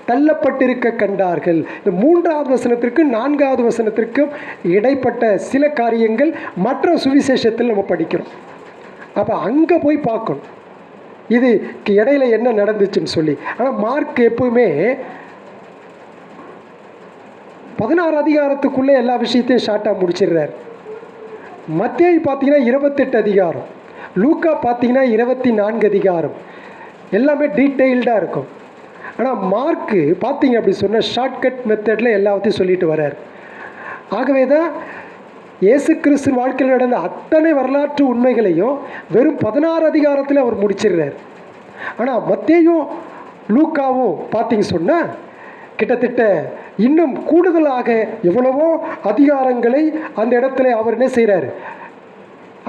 தள்ளப்பட்டிருக்க கண்டார்கள். இந்த 3வது வசனத்திற்கும் 4வது வசனத்திற்கும் இடைப்பட்ட சில காரியங்கள் மற்ற சுவிசேஷத்தில் நம்ம படிக்கிறோம். அப்போ அங்கே போய் பார்க்கணும் இதுக்கு இடையில என்ன நடந்துச்சுன்னு சொல்லி. ஆனால் மார்க் எப்பவுமே 16 அதிகாரத்துக்குள்ளே எல்லா விஷயத்தையும் ஷார்ட்டாக முடிச்சிடுறார். மத்தேயு பார்த்தீங்கன்னா 28 அதிகாரம், லூக்கா பார்த்தீங்கன்னா 24 அதிகாரம், எல்லாமே டீட்டெயில்டாக இருக்கும். ஆனால் மார்க்கு பார்த்தீங்க அப்படி சொன்னால் ஷார்ட்கட் மெத்தடில் எல்லாத்தையும் சொல்லிட்டு வர்றார். ஆகவே தான் இயேசு கிறிஸ்துவின் வாழ்க்கையில் நடந்த அத்தனை வரலாற்று உண்மைகளையும் வெறும் 16 அதிகாரத்தில் அவர் முடிச்சிடுறார். ஆனால் மத்தேயும் லூக்காவும் பார்த்தீங்க சொன்னால் கிட்டத்தட்ட இன்னும் கூடுதலாக எவ்வளவோ அதிகாரங்களை அந்த இடத்துல அவர் என்ன செய்கிறார்,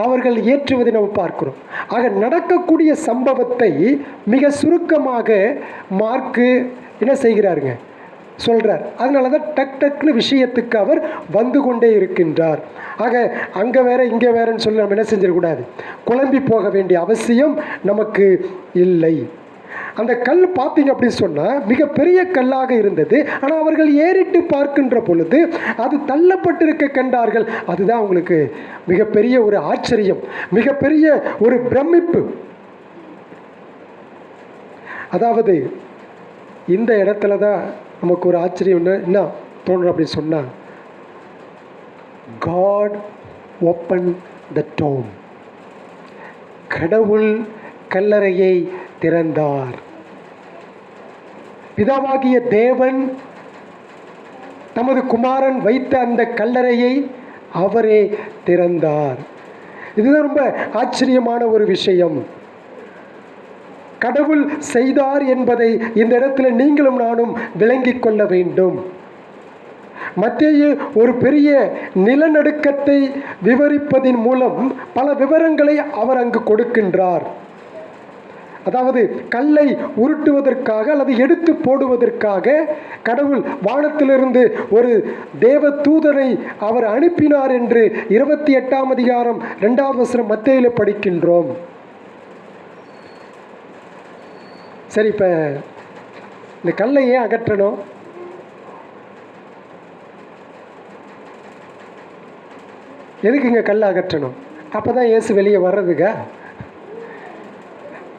அவர்கள் ஏற்றுவதை நம்ம பார்க்கிறோம். ஆக நடக்கக்கூடிய சம்பவத்தை மிக சுருக்கமாக மார்க்கு என்ன செய்கிறாருங்க சொல்கிறார். அதனால தான் டக்குன்னு விஷயத்துக்கு அவர் வந்து கொண்டே இருக்கின்றார். ஆக அங்கே வேற இங்கே வேறன்னு சொல்லி நம்ம என்ன செஞ்சிடக்கூடாது, குழம்பி போக வேண்டிய அவசியம் நமக்கு இல்லை. அந்த கல் பார்த்தீங்க அப்படின்னு சொன்னால் மிகப்பெரிய கல்லாக இருந்தது. ஆனால் அவர்கள் ஏறிட்டு பார்க்கின்ற பொழுது அது தள்ளப்பட்டிருக்க கண்டார்கள். அதுதான் அவங்களுக்கு மிகப்பெரிய ஒரு ஆச்சரியம், மிகப்பெரிய ஒரு பிரமிப்பு. அதாவது இந்த இடத்துல தான் நமக்கு ஒரு ஆச்சரியம் என்ன தோணும் அப்படின்னு சொன்னால், God opened the tomb. கடவுள் கல்லறையை திறந்தார். பிதாவாகிய தேவன் தமது குமாரன் வைத்த அந்த கல்லறையை அவரே திறந்தார். இதுதான் ரொம்ப ஆச்சரியமான ஒரு விஷயம். கடவுள் செய்தார் என்பதை இந்த இடத்துல நீங்களும் நானும் விளங்கிக் கொள்ள வேண்டும். மத்தேயு ஒரு பெரிய நிலநடுக்கத்தை விவரிப்பதின் மூலம் பல விவரங்களை அவர் அங்கு கொடுக்கின்றார். அதாவது கல்லை உருட்டுவதற்காக அல்லது எடுத்து போடுவதற்காக கடவுள் வானத்திலிருந்து ஒரு தேவ தூதரை அவர் அனுப்பினார் என்று 28ஆம் அதிகாரம் 2வது வசனம் மத்தேயுல படிக்கின்றோம். சரி, இப்போ இந்த கல்லை ஏன் அகற்றணும்? எதுக்கு இங்கே கல்லை அகற்றணும்? அப்போ தான் இயேசு வெளியே வர்றதுக்கா?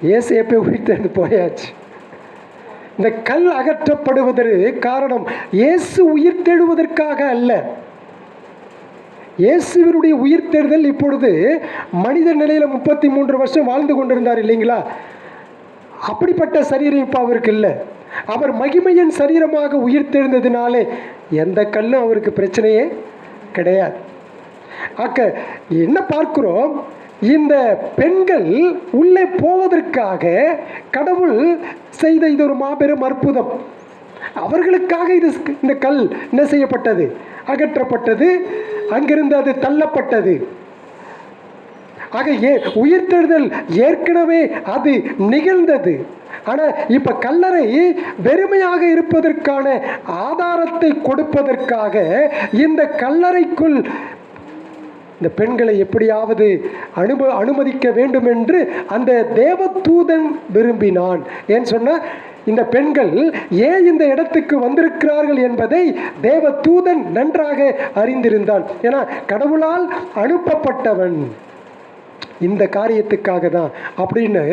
இயேசு எப்போ உயிர்த்தெழுந்து போயாச்சு. இந்த கல் அகற்றப்படுவதற்கு காரணம் இயேசு உயிர்த்தெழுவதற்காக அல்ல. இயேசுவினுடைய உயிர்த்தெழுதல் இப்பொழுது மனித நிலையில் 33 வருஷம் வாழ்ந்து கொண்டிருந்தார் இல்லைங்களா? அப்படிப்பட்ட சரீரம் இப்போ அவருக்கு இல்லை. அவர் மகிமையின் சரீரமாக உயிர்த்தெழுந்ததினாலே எந்த கல்லும் அவருக்கு பிரச்சனையே கிடையாது. ஆக்க என்ன பார்க்கிறோம், இந்த பெண்கள் உள்ளே போவதற்காக கடவுள் செய்த இது ஒரு மாபெரும் அற்புதம். அவர்களுக்காக இந்த கல் என்ன செய்யப்பட்டது, அகற்றப்பட்டது, அங்கிருந்து அது தள்ளப்பட்டது. ஆக உயிர்த்தெழுதல் ஏற்கனவே அது நிகழ்ந்தது. ஆனால் இப்போ கல்லறை வெறுமையாக இருப்பதற்கான ஆதாரத்தை கொடுப்பதற்காக இந்த கல்லறைக்குள் இந்த பெண்களை எப்படியாவது அனுமதிக்க வேண்டும் என்று அந்த தேவதூதன் விரும்பினான். ஏன்னு சொன்னால் இந்த பெண்கள் ஏன் இந்த இடத்துக்கு வந்திருக்கிறார்கள் என்பதை தேவதூதன் நன்றாக அறிந்திருந்தான். ஏன்னா கடவுளால் அனுப்பப்பட்டவன் இந்த காரியத்துக்காக தான் அப்படின்னு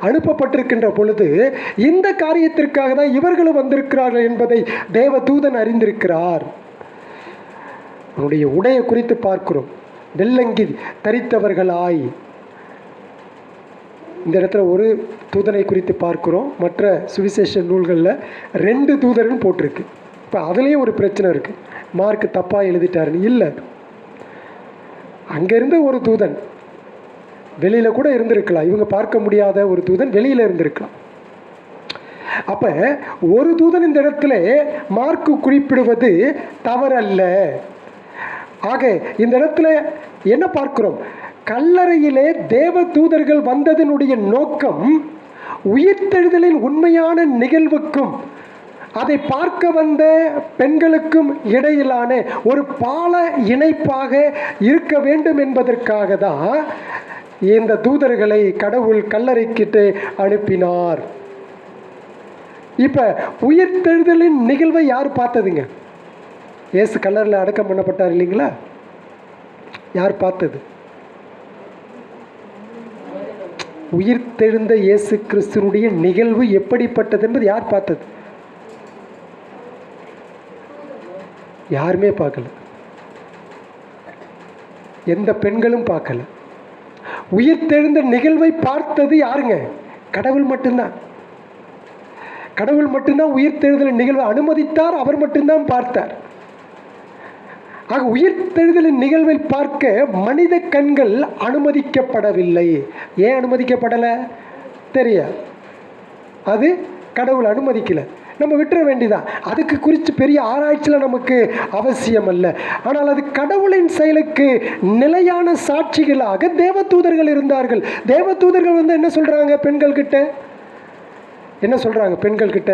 அனுப்பப்பட்டிருக்கின்ற பொழுது இந்த காரியத்திற்காக தான் இவர்களும் வந்திருக்கிறார்கள் என்பதை தேவதூதன் அறிந்திருக்கிறார். அவனுடைய உடையை குறித்து பார்க்கிறோம், வெள்ளங்கி தரித்தவர்களாய். இந்த இடத்துல ஒரு தூதனை குறித்து பார்க்கிறோம். மற்ற சுவிசேஷ நூல்களில் 2 தூதர்னு போட்டிருக்கு. இப்போ அதுலேயும் ஒரு பிரச்சனை இருக்குது. மார்க் தப்பாக எழுதிட்டாருன்னு இல்லை, அங்கேருந்து ஒரு தூதன் வெளியில் கூட இருந்திருக்கலாம். இவங்க பார்க்க முடியாத ஒரு தூதன் வெளியில் இருந்திருக்கலாம். அப்போ ஒரு தூதன் இந்த இடத்துல மார்க்கு குறிப்பிடுவது தவறல்ல. ஆக இந்த இடத்துல என்ன பார்க்கிறோம், கல்லறையிலே தேவ தூதர்கள் வந்ததனுடைய நோக்கம் உயிர்த்தெழுதலின் உண்மையான நிகழ்வுக்கும் அதை பார்க்க வந்த பெண்களுக்கும் இடையிலான ஒரு பால இணைப்பாக இருக்க வேண்டும் என்பதற்காக தான் இந்த தூதர்களை கடவுள் கல்லறைக்கிட்டு அனுப்பினார். இப்போ உயிர்த்தெழுதலின் நிகழ்வை யார் பார்த்ததுங்க? இயேசு கல்லறையில் அடக்கம் பண்ணப்பட்டார் இல்லைங்களா? யார் பார்த்தது? உயிர்த்தெழுந்த இயேசு கிறிஸ்துனுடைய நிகழ்வு எப்படிப்பட்டது என்பது யார் பார்த்தது? யாருமே பார்க்கல. எந்த பெண்களும் பார்க்கல. உயிர்த்தெழுந்த நிகழ்வை பார்த்தது யாருங்க? கடவுள் மட்டும்தான். கடவுள் மட்டும்தான் உயிர்த்தெழுதலின் நிகழ்வை அனுமதித்தார். அவர் மட்டும்தான் பார்த்தார். ஆக உயிர்த்தெழுதலின் நிகழ்வை பார்க்க மனித கண்கள் அனுமதிக்கப்படவில்லை. ஏன் அனுமதிக்கப்படலை தெரியாது. அது கடவுள் அனுமதிக்கலை. நம்ம விட்டுற வேண்டிதான். அதுக்கு குறித்து பெரிய ஆராய்ச்சியில் நமக்கு அவசியம் அல்ல. ஆனால் அது கடவுளின் செயலுக்கு நிலையான சாட்சிகளாக தேவதூதர்கள் இருந்தார்கள். தேவதூதர்கள் என்ன சொல்கிறாங்க பெண்கள்கிட்ட? என்ன சொல்கிறாங்க பெண்கள்கிட்ட?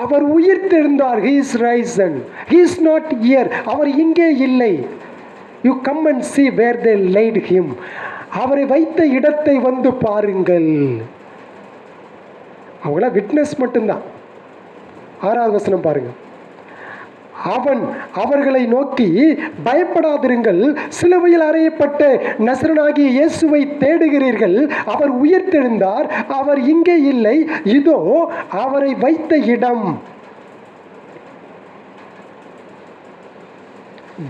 அவர் உயிர்த்தெழுந்தார். he is risen. he is not here. அவர் இங்கே இல்லை. you come and see where they laid him. அவரை வைத்த இடத்தை வந்து பாருங்கள். அவங்கள விட்னஸ் மட்டும்தான். 6வது வசனம் பாருங்க. அவன் அவர்களை நோக்கி, பயப்படாதிருங்கள், சிலுவையில் அறையப்பட்ட நசரனாகிய இயேசுவை தேடுகிறீர்கள். அவர் உயிர்த்தெழுந்தார். அவர் இங்கே இல்லை. இதோ அவரை வைத்த இடம்.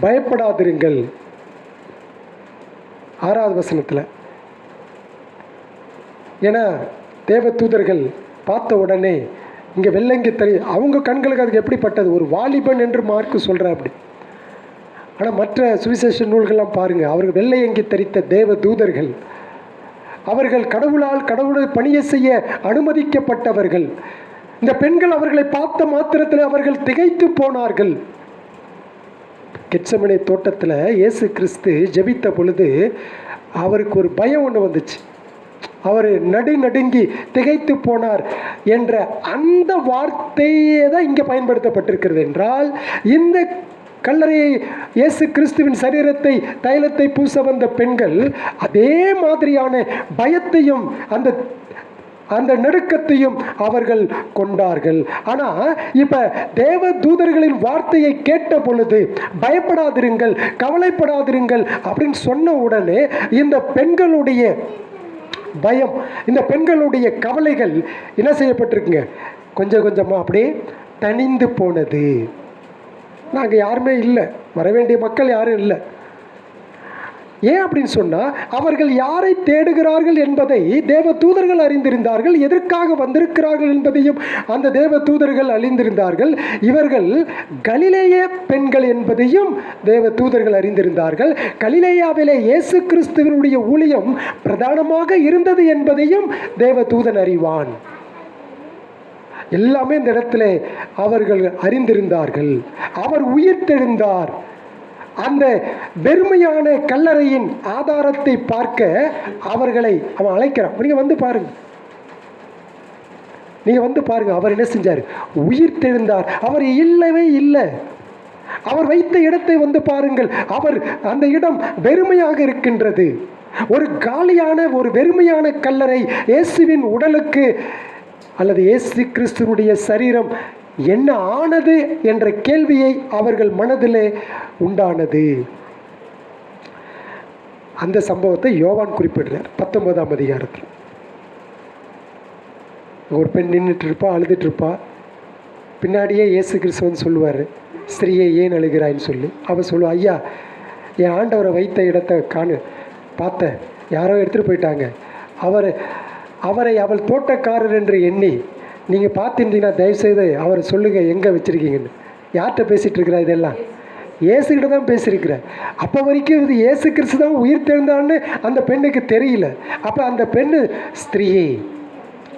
பயப்படாதிருங்கள். 6வது வசனத்தில். ஏன்னா தேவதூதர்கள் பார்த்த உடனே இங்கே வெள்ளங்கி அவங்க கண்களுக்கு அதுக்கு எப்படிப்பட்டது? ஒரு வாலிபன் என்று மார்க்கு சொல்கிற அப்படி. ஆனால் மற்ற சுவிசேஷ நூல்கள்லாம் பாருங்கள், அவர்கள் வெள்ளையங்கி தரித்த தேவ தூதர்கள். அவர்கள் கடவுளை பணியை செய்ய அனுமதிக்கப்பட்டவர்கள். இந்த பெண்கள் அவர்களை பார்த்த மாத்திரத்தில் அவர்கள் திகைத்து போனார்கள். கெத்செமனே தோட்டத்தில் இயேசு கிறிஸ்து ஜெபித்த பொழுது அவருக்கு ஒரு பயம் ஒன்று வந்துச்சு. அவர் நடுங்கி திகைத்து போனார் என்ற அந்த வார்த்தையே தான் இங்கே பயன்படுத்தப்பட்டிருக்கிறது. என்றால் இந்த கல்லறையை இயேசு கிறிஸ்துவின் சரீரத்தை தைலத்தை பூச வந்த பெண்கள் அதே மாதிரியான பயத்தையும் அந்த நடுக்கத்தையும் அவர்கள் கொண்டார்கள். ஆனால் இப்போ தேவ தூதர்களின் வார்த்தையை கேட்ட பொழுது பயப்படாதிருங்கள், கவலைப்படாதிருங்கள் அப்படின்னு சொன்ன உடனே இந்த பெண்களுடைய பயம், இந்த பெண்களுடைய கவலைகள் என்ன செய்யப்பட்டிருக்குங்க? கொஞ்சம் கொஞ்சமாக அப்படியே தணிந்து போனது. நாங்கள் யாருமே இல்லை, வர வேண்டிய மக்கள் யாரும் இல்லை. ஏன் அப்படின்னு சொன்னால் அவர்கள் யாரை தேடுகிறார்கள் என்பதை தேவ தூதர்கள் அறிந்திருந்தார்கள். எதற்காக வந்திருக்கிறார்கள் என்பதையும் அந்த தேவ தூதர்கள் அறிந்திருந்தார்கள். இவர்கள் கலிலேய பெண்கள் என்பதையும் தேவ தூதர்கள் அறிந்திருந்தார்கள். கலிலேயாவிலே இயேசு கிறிஸ்துவினுடைய ஊழியம் பிரதானமாக இருந்தது என்பதையும் தேவ தூதன் அறிவான். எல்லாமே இந்த இடத்துல அவர்கள் அறிந்திருந்தார்கள். அவர் உயிர்த்தெழுந்தார். அந்த வெறுமையான கல்லறையின் ஆதாரத்தை பார்க்க அவர்களை அவன் அழைக்கிறான். நீங்கள் வந்து பாருங்க, நீங்கள் வந்து பாருங்க. அவர் என்ன செஞ்சார்? உயிர்த்தெழுந்தார். அவர் இல்லவே இல்லை. அவர் வைத்த இடத்தை வந்து பாருங்கள். அவர் அந்த இடம் வெறுமையாக இருக்கின்றது. ஒரு காலியான ஒரு வெறுமையான கல்லறை. இயேசுவின் உடலுக்கு அல்லது இயேசு கிறிஸ்துவுடைய சரீரம் என்ன ஆனது என்ற கேள்வியை அவர்கள் மனதிலே உண்டானது. அந்த சம்பவத்தை யோவான் குறிப்பிடுறார் 19ஆம் அதிகாரத்தில். ஒரு பெண் நின்றுட்டு இருப்பா, அழுதுட்டு இருப்பா. பின்னாடியே இயேசு கிறிஸ்து வந்து சொல்லுவார், ஸ்திரீயை ஏன் அழுகிறாயின்னு சொல்லி. அவள் சொல்லுவா, ஐயா என் ஆண்டவரை வைத்த இடத்தை பார்த்தேன், யாரோ எடுத்துகிட்டு போயிட்டாங்க. அவரை அவள் தோட்டக்காரர் என்று எண்ணி நீங்கள் பார்த்துட்டீங்கன்னா தயவுசெய்து அவரை சொல்லுங்கள் எங்கே வச்சுருக்கீங்கன்னு. யார்கிட்ட பேசிகிட்டு இருக்கிறா? இதெல்லாம் இயேசுகிட்ட தான் பேசியிருக்கிற. அப்போ வரைக்கும் இது இயேசு கிறிஸ்து தான் உயிர்த்தெழுந்தான்னு அந்த பெண்ணுக்கு தெரியல. அப்போ அந்த பெண்ணு ஸ்திரீயே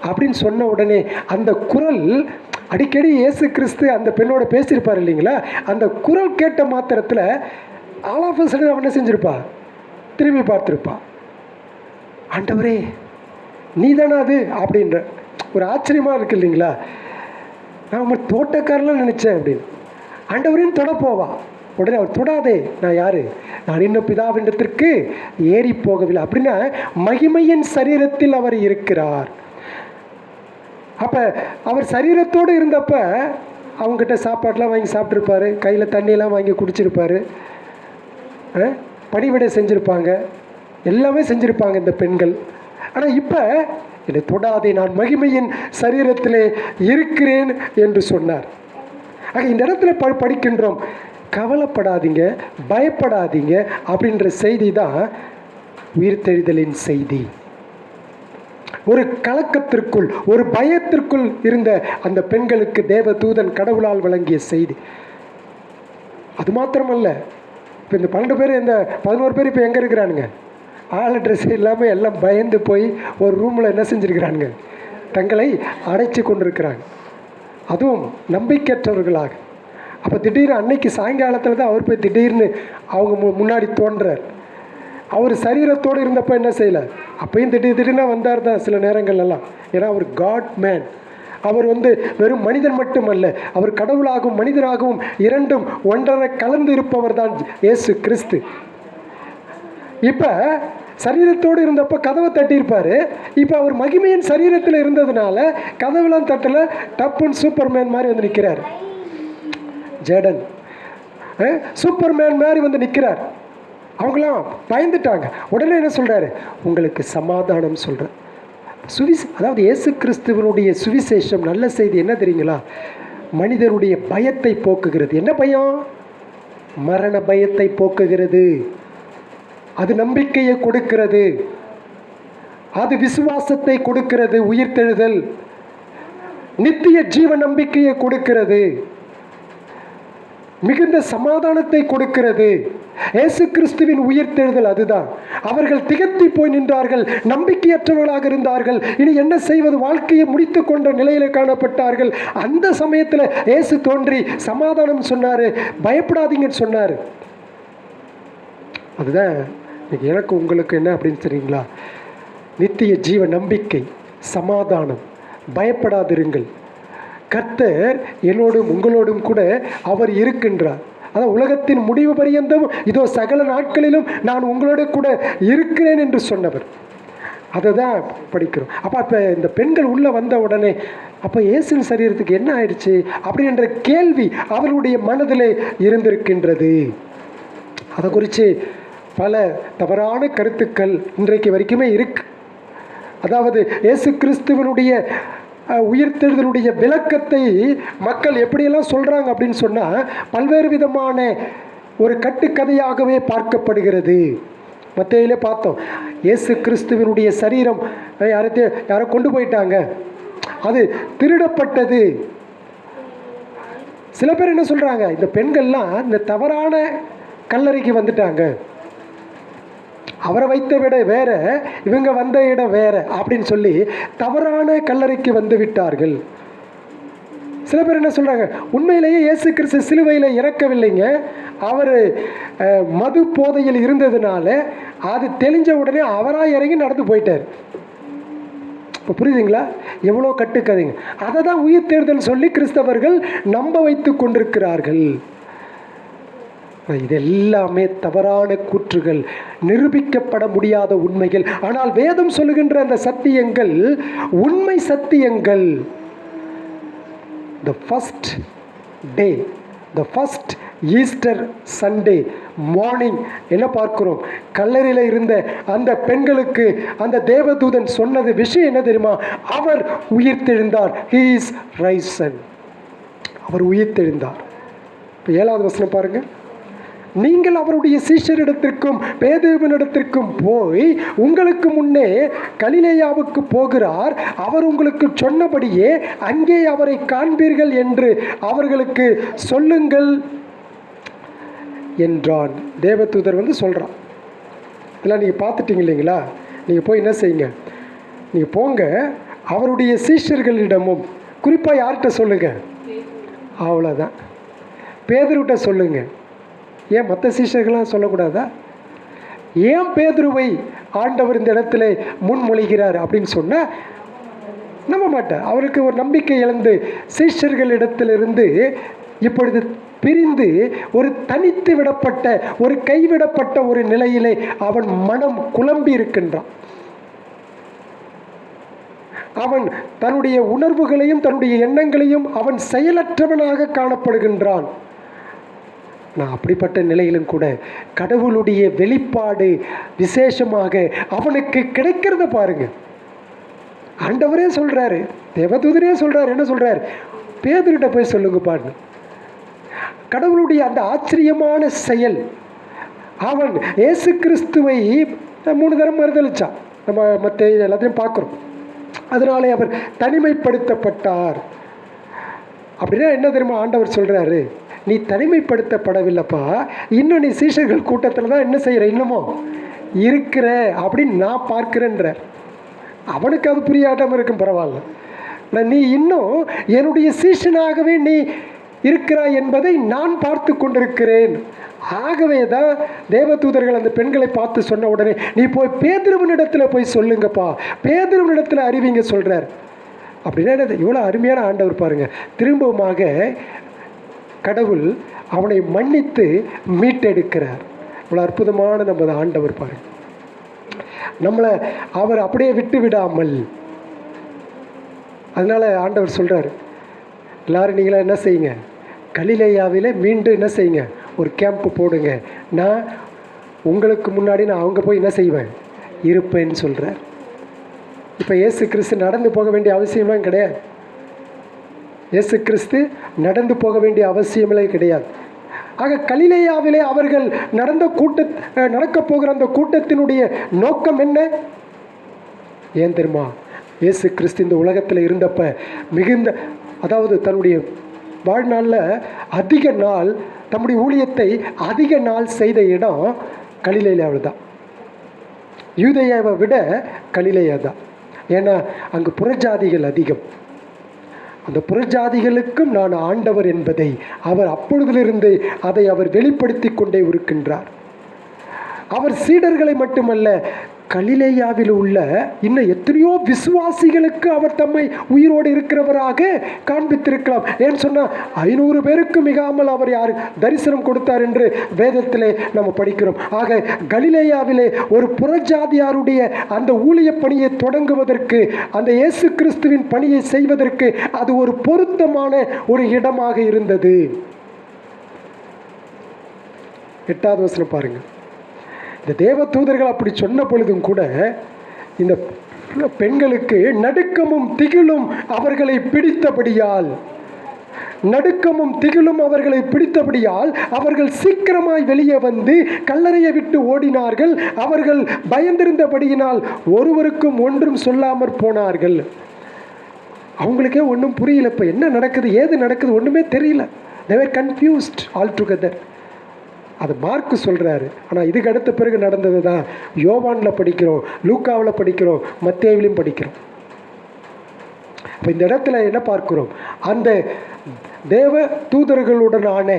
அப்படின்னு சொன்ன உடனே அந்த குரல், அடிக்கடி இயேசு கிறிஸ்து அந்த பெண்ணோட பேசியிருப்பார் இல்லைங்களா, அந்த குரல் கேட்ட மாத்திரத்தில் ஆல் ஆஃப் அ சடன் அவன் என்ன செஞ்சுருப்பா? திரும்பி பார்த்துருப்பா. ஆண்டவரே நீ தானே அது அப்படின்ற ஒரு ஆச்சரியமாக இருக்கு இல்லைங்களா? நான் உங்கள் தோட்டக்காரெலாம் நினச்சேன் அப்படின்னு. ஆண்டவரையும் தொட போவா. உடனே அவர் தொடாதே, நான் யார், நான் இன்னும் பிதாவினிடத்திற்கு ஏறி போகவில்லை. அப்படின்னா மகிமையின் சரீரத்தில் அவர் இருக்கிறார். அப்போ அவர் சரீரத்தோடு இருந்தப்ப அவங்ககிட்ட சாப்பாடெலாம் வாங்கி சாப்பிட்ருப்பாரு, கையில் தண்ணியெல்லாம் வாங்கி குடிச்சிருப்பார், பணிவிடை செஞ்சுருப்பாங்க, எல்லாமே செஞ்சுருப்பாங்க இந்த பெண்கள். ஆனால் இப்போ என்னை தொடாதே, நான் மகிமையின் சரீரத்திலே இருக்கிறேன் என்று சொன்னார். ஆக இந்த இடத்துல படிக்கின்றோம், கவலைப்படாதீங்க, பயப்படாதீங்க அப்படின்ற செய்தி தான் உயிர்த்தெழுதலின் செய்தி. ஒரு கலக்கத்திற்குள், ஒரு பயத்திற்குள் இருந்த அந்த பெண்களுக்கு தேவதூதன் கடவுளால் வழங்கிய செய்தி. அது மாத்திரமல்ல, இப்போ இந்த 12 பேர், இந்த 11 பேர் இப்போ எங்கே இருக்கிறானுங்க? ஆள் ட்ரெஸ் இல்லாமல் எல்லாம் பயந்து போய் ஒரு ரூமில் என்ன செஞ்சுருக்கிறானுங்க, தங்களை அடைச்சி கொண்டிருக்கிறாங்க, அதுவும் நம்பிக்கையற்றவர்களாக. அப்போ திடீர்னு அன்னைக்கு சாயங்காலத்தில் தான் அவர் போய் திடீர்னு அவங்க முன்னாடி தோன்றார். அவர் சரீரத்தோடு இருந்தப்போ என்ன செய்யலை, அப்பையும் திடீர்னு வந்தார் தான் சில நேரங்கள்லாம். ஏன்னா அவர் காட் மேன். அவர் வெறும் மனிதன் மட்டுமல்ல, அவர் கடவுளாகவும் மனிதனாகவும் இரண்டும் ஒன்றரை கலந்து இருப்பவர் தான் இயேசு கிறிஸ்து. இப்போ சரீரத்தோடு இருந்தப்போ கதவை தட்டியிருப்பார். இப்போ அவர் மகிமையின் சரீரத்தில் இருந்ததுனால கதவுலாம் தட்டல, டப்புன்னு சூப்பர்மேன் மாதிரி நிற்கிறார். ஜேடன் சூப்பர்மேன் மாதிரி நிற்கிறார். அவங்களாம் பயந்துட்டாங்க. உடனே என்ன சொல்கிறாரு, உங்களுக்கு சமாதானம் சொல்கிறேன். அதாவது இயேசு கிறிஸ்துவனுடைய சுவிசேஷம் நல்ல செய்தி என்ன தெரியுங்களா? மனிதனுடைய பயத்தை போக்குகிறது. என்ன பயம்? மரண பயத்தை போக்குகிறது. அது நம்பிக்கையை கொடுக்கிறது, அது விசுவாசத்தை கொடுக்கிறது. உயிர்த்தெழுதல் நித்திய ஜீவ நம்பிக்கையை கொடுக்கிறது, மிகுந்த சமாதானத்தை கொடுக்கிறது. இயேசு கிறிஸ்துவின் உயிர்த்தெழுதல் அதுதான். அவர்கள் திகத்தி போய் நின்றார்கள், நம்பிக்கையற்றவர்களாக இருந்தார்கள். இனி என்ன செய்வது, வாழ்க்கையை முடித்து கொண்ட நிலையில் காணப்பட்டார்கள். அந்த சமயத்தில் இயேசு தோன்றி சமாதானம் சொன்னார், பயப்படாதீங்கன்னு சொன்னார். அதுதான் எனக்கு உங்களுக்கு என்ன அப்படின்னு தெரியுங்களா? நித்திய ஜீவ நம்பிக்கை, சமாதானம், பயப்படாதிருங்கள். கர்த்தர் என்னோடும் உங்களோடும் கூட அவர் இருக்கின்றார். அதான் உலகத்தின் முடிவு பரியந்தம் இதோ சகல நாட்களிலும் நான் உங்களோட கூட இருக்கிறேன் என்று சொன்னவர். அதை தான் படிக்கிறோம். அப்போ இந்த பெண்கள் உள்ளே வந்த உடனே அப்போ இயேசுவின் சரீரத்துக்கு என்ன ஆயிடுச்சு அப்படின்ற கேள்வி அவர்களுடைய மனதிலே இருந்திருக்கின்றது. அதை குறித்து பல தவறான கருத்துக்கள் இன்றைக்கு வரைக்குமே இருக்கு. அதாவது இயேசு கிறிஸ்துவனுடைய உயிர்த்தெழுதலுடைய விளக்கத்தை மக்கள் எப்படியெல்லாம் சொல்கிறாங்க அப்படின்னு சொன்னால் பல்வேறு விதமான ஒரு கட்டுக்கதையாகவே பார்க்கப்படுகிறது. மத்தேயிலே பார்த்தோம், இயேசு கிறிஸ்துவனுடைய சரீரம் யாரோ கொண்டு போயிட்டாங்க, அது திருடப்பட்டது. சில பேர் என்ன சொல்கிறாங்க, இந்த பெண்கள்லாம் இந்த தவறான கல்லறைக்கு வந்துட்டாங்க, அவரை வைத்த விட வேற, இவங்க வந்த இடம் வேற அப்படின்னு சொல்லி தவறான கல்லறைக்கு வந்து விட்டார்கள். சில பேர் என்ன சொல்கிறாங்க, உண்மையிலேயே இயேசு கிறிஸ்து சிலுவையில் இறக்கவில்லைங்க, அவர் மது போதையில் இருந்ததுனால அது தெளிஞ்ச உடனே அவராக இறங்கி நடந்து போயிட்டார். இப்போ புரியுதுங்களா? எவ்வளோ கட்டுக்கதைங்க. அதை தான் உயிர் தேடுதல் சொல்லி கிறிஸ்தவர்கள் நம்ப வைத்து கொண்டிருக்கிறார்கள். இதெல்லாமே தவறான கூற்றுகள், நிரூபிக்கப்பட முடியாத உண்மைகள். ஆனால் வேதம் சொல்லுகின்ற அந்த சத்தியங்கள் உண்மை சத்தியங்கள். The first day, the first Easter Sunday morning என்ன பார்க்கிறோம், கல்லறையில் இருந்த அந்த பெண்களுக்கு அந்த தேவதூதன் சொன்னது விஷயம் என்ன தெரியுமா? அவர் உயிர்த்தெழுந்தார். He is risen. அவர் உயிர்த்தெழுந்தார். இப்போ 7வது வசனம் பாருங்கள். நீங்கள் அவருடைய சீஷரிடத்திற்கும் பேதுருவினிடத்திற்கும் போய் உங்களுக்கு முன்னே கலிலேயாவுக்கு போகிறார், அவர் உங்களுக்கு சொன்னபடியே அங்கே அவரை காண்பீர்கள் என்று அவர்களுக்கு சொல்லுங்கள் என்றான். தேவதூதர் சொல்கிறான், இதெல்லாம் நீங்கள் பார்த்துட்டீங்க இல்லைங்களா, நீங்கள் போய் என்ன செய்யுங்க, நீங்கள் போங்க அவருடைய சீஷர்களிடமும், குறிப்பாக யார்கிட்ட சொல்லுங்கள், அவ்வளோதான், பேதுருவிட்ட சொல்லுங்கள். ஏன் மற்ற சீஷர்கள்லாம் சொல்லக்கூடாதா? ஏன் பேதுருவை ஆண்டவர் இந்த இடத்துல முன்மொழிகிறார் அப்படின்னு சொன்னால், நம்ப மாட்டார். அவருக்கு ஒரு நம்பிக்கை இழந்து சீஷர்களிடத்திலிருந்து இப்பொழுது பிரிந்து ஒரு தனித்து விடப்பட்ட, ஒரு கைவிடப்பட்ட ஒரு நிலையிலே அவன் மனம் குழம்பி இருக்கின்றான். அவன் தன்னுடைய உணர்வுகளையும் தன்னுடைய எண்ணங்களையும் அவன் செயலற்றவனாக காணப்படுகின்றான். நான் அப்படிப்பட்ட நிலையிலும் கூட கடவுளுடைய வெளிப்பாடு விசேஷமாக அவனுக்கு கிடைக்கிறத பாருங்க. ஆண்டவரே சொல்றாரு, தேவதூதரே சொல்றாரு, என்ன சொல்றாரு? பேதுருட்ட போய் சொல்லுங்க பாருங்க. கடவுளுடைய அந்த ஆச்சரியமான செயல். அவன் இயேசு கிறிஸ்துவை 3 தரம் மறுதளிச்சான். நம்ம மற்ற எல்லாத்தையும் பார்க்குறோம். அதனாலே அவர் தனிமைப்படுத்தப்பட்டார். அப்படின்னா என்ன தெரியுமா ஆண்டவர் சொல்றாரு? நீ தனிமைப்படுத்தப்படவில்லைப்பா, இன்னும் நீ சீஷர்கள் கூட்டத்தில் தான் என்ன செய்கிற, இன்னமும் இருக்கிற அப்படின்னு நான் பார்க்கிறேன்ற. அவனுக்கு அது புரியாட்டம் இருக்கும், பரவாயில்ல. நீ இன்னும் என்னுடைய சீஷனாகவே நீ இருக்கிறாய் என்பதை நான் பார்த்து கொண்டிருக்கிறேன். ஆகவே தான் தேவதூதர்கள் அந்த பெண்களை பார்த்து சொன்ன உடனே நீ போய் பேதுருவினிடத்தில் போய் சொல்லுங்கப்பா, பேதுருவினிடத்தில் அறிவிங்க சொல்கிறார். அப்படின்னா இவ்வளோ அருமையான ஆண்டவர் பாருங்க. திரும்பவுமாக கடவுள் அவனை மன்னித்து மீட்டெடுக்கிறார். இவ்வளோ அற்புதமான நம்ம ஆண்டவர் பாருங்க. நம்மளை அவர் அப்படியே விட்டு விடாமல், அதனால ஆண்டவர் சொல்றாரு, எல்லாரும் நீங்களாம் என்ன செய்யுங்க, கலிலேயாவிலே மீண்டும் என்ன செய்யுங்க, ஒரு கேம்ப் போடுங்க. நான் உங்களுக்கு முன்னாடி நான் அவங்க போய் என்ன செய்வேன், இருப்பேன்னு சொல்கிறார். இப்போ இயேசு கிறிஸ்து நடந்து போக வேண்டிய அவசியம்லாம் கிடையாது. இயேசு கிறிஸ்து நடந்து போக வேண்டிய அவசியமே கிடையாது. ஆக கலிலேயாவிலே அவர்கள் நடக்க போகிற அந்த கூட்டத்தினுடைய நோக்கம் என்ன? ஏன் தெரியுமா? இயேசு கிறிஸ்து இந்த உலகத்தில் இருந்தப்ப மிகுந்த, அதாவது தன்னுடைய வாழ்நாளில் அதிக நாள், தம்முடைய ஊழியத்தை அதிக நாள் செய்த இடம் கலிலேயாவில் தான். யூதேயாவை விட கலிலேயா தான். ஏன்னா அங்கு புறஜாதிகள் அதிகம். அந்த புறஜாதிகளுக்கும் நான் ஆண்டவர் என்பதை அவர் அப்பொழுதிலிருந்து அதை அவர் வெளிப்படுத்தி கொண்டே இருக்கின்றார். அவர் சீடர்களை மட்டுமல்ல, கலிலேயாவில் உள்ள இன்னும் எத்தனையோ விசுவாசிகளுக்கு அவர் தம்மை உயிரோடு இருக்கிறவராக காண்பித்திருக்கலாம். ஏன்னு சொன்னால் 500 பேருக்கு மிகாமல் அவர் யார் தரிசனம் கொடுத்தார் என்று வேதத்திலே நம்ம படிக்கிறோம். ஆக கலிலேயாவிலே ஒரு புறஜாதியாருடைய அந்த ஊழிய பணியை தொடங்குவதற்கு, அந்த இயேசு கிறிஸ்துவின் பணியை செய்வதற்கு அது ஒரு பொருத்தமான ஒரு இடமாக இருந்தது. 8வது வசனம் பாருங்க. இந்த தேவ தூதர்கள் அப்படி சொன்ன பொழுதும் கூட இந்த பெண்களுக்கு நடுக்கமும் திகிலும் அவர்களை பிடித்தபடியால், அவர்கள் சீக்கிரமாய் வெளியே வந்து கல்லறையை விட்டு ஓடினார்கள். அவர்கள் பயந்திருந்தபடியினால் ஒருவருக்கும் ஒன்றும் சொல்லாமற் போனார்கள். அவங்களுக்கே ஒன்றும் புரியல, இப்போ என்ன நடக்குது, ஏது நடக்குது ஒன்றுமே தெரியல. they were confused altogether. அது மார்க்கு சொல்கிறாரு. ஆனால் இதுக்கு அடுத்த பிறகு நடந்தது தான் யோவானில் படிக்கிறோம், லூக்காவில் படிக்கிறோம், மத்தேயுவிலும் படிக்கிறோம். அப்போ இந்த இடத்துல என்ன பார்க்கிறோம்? அந்த தேவ தூதர்களுடனான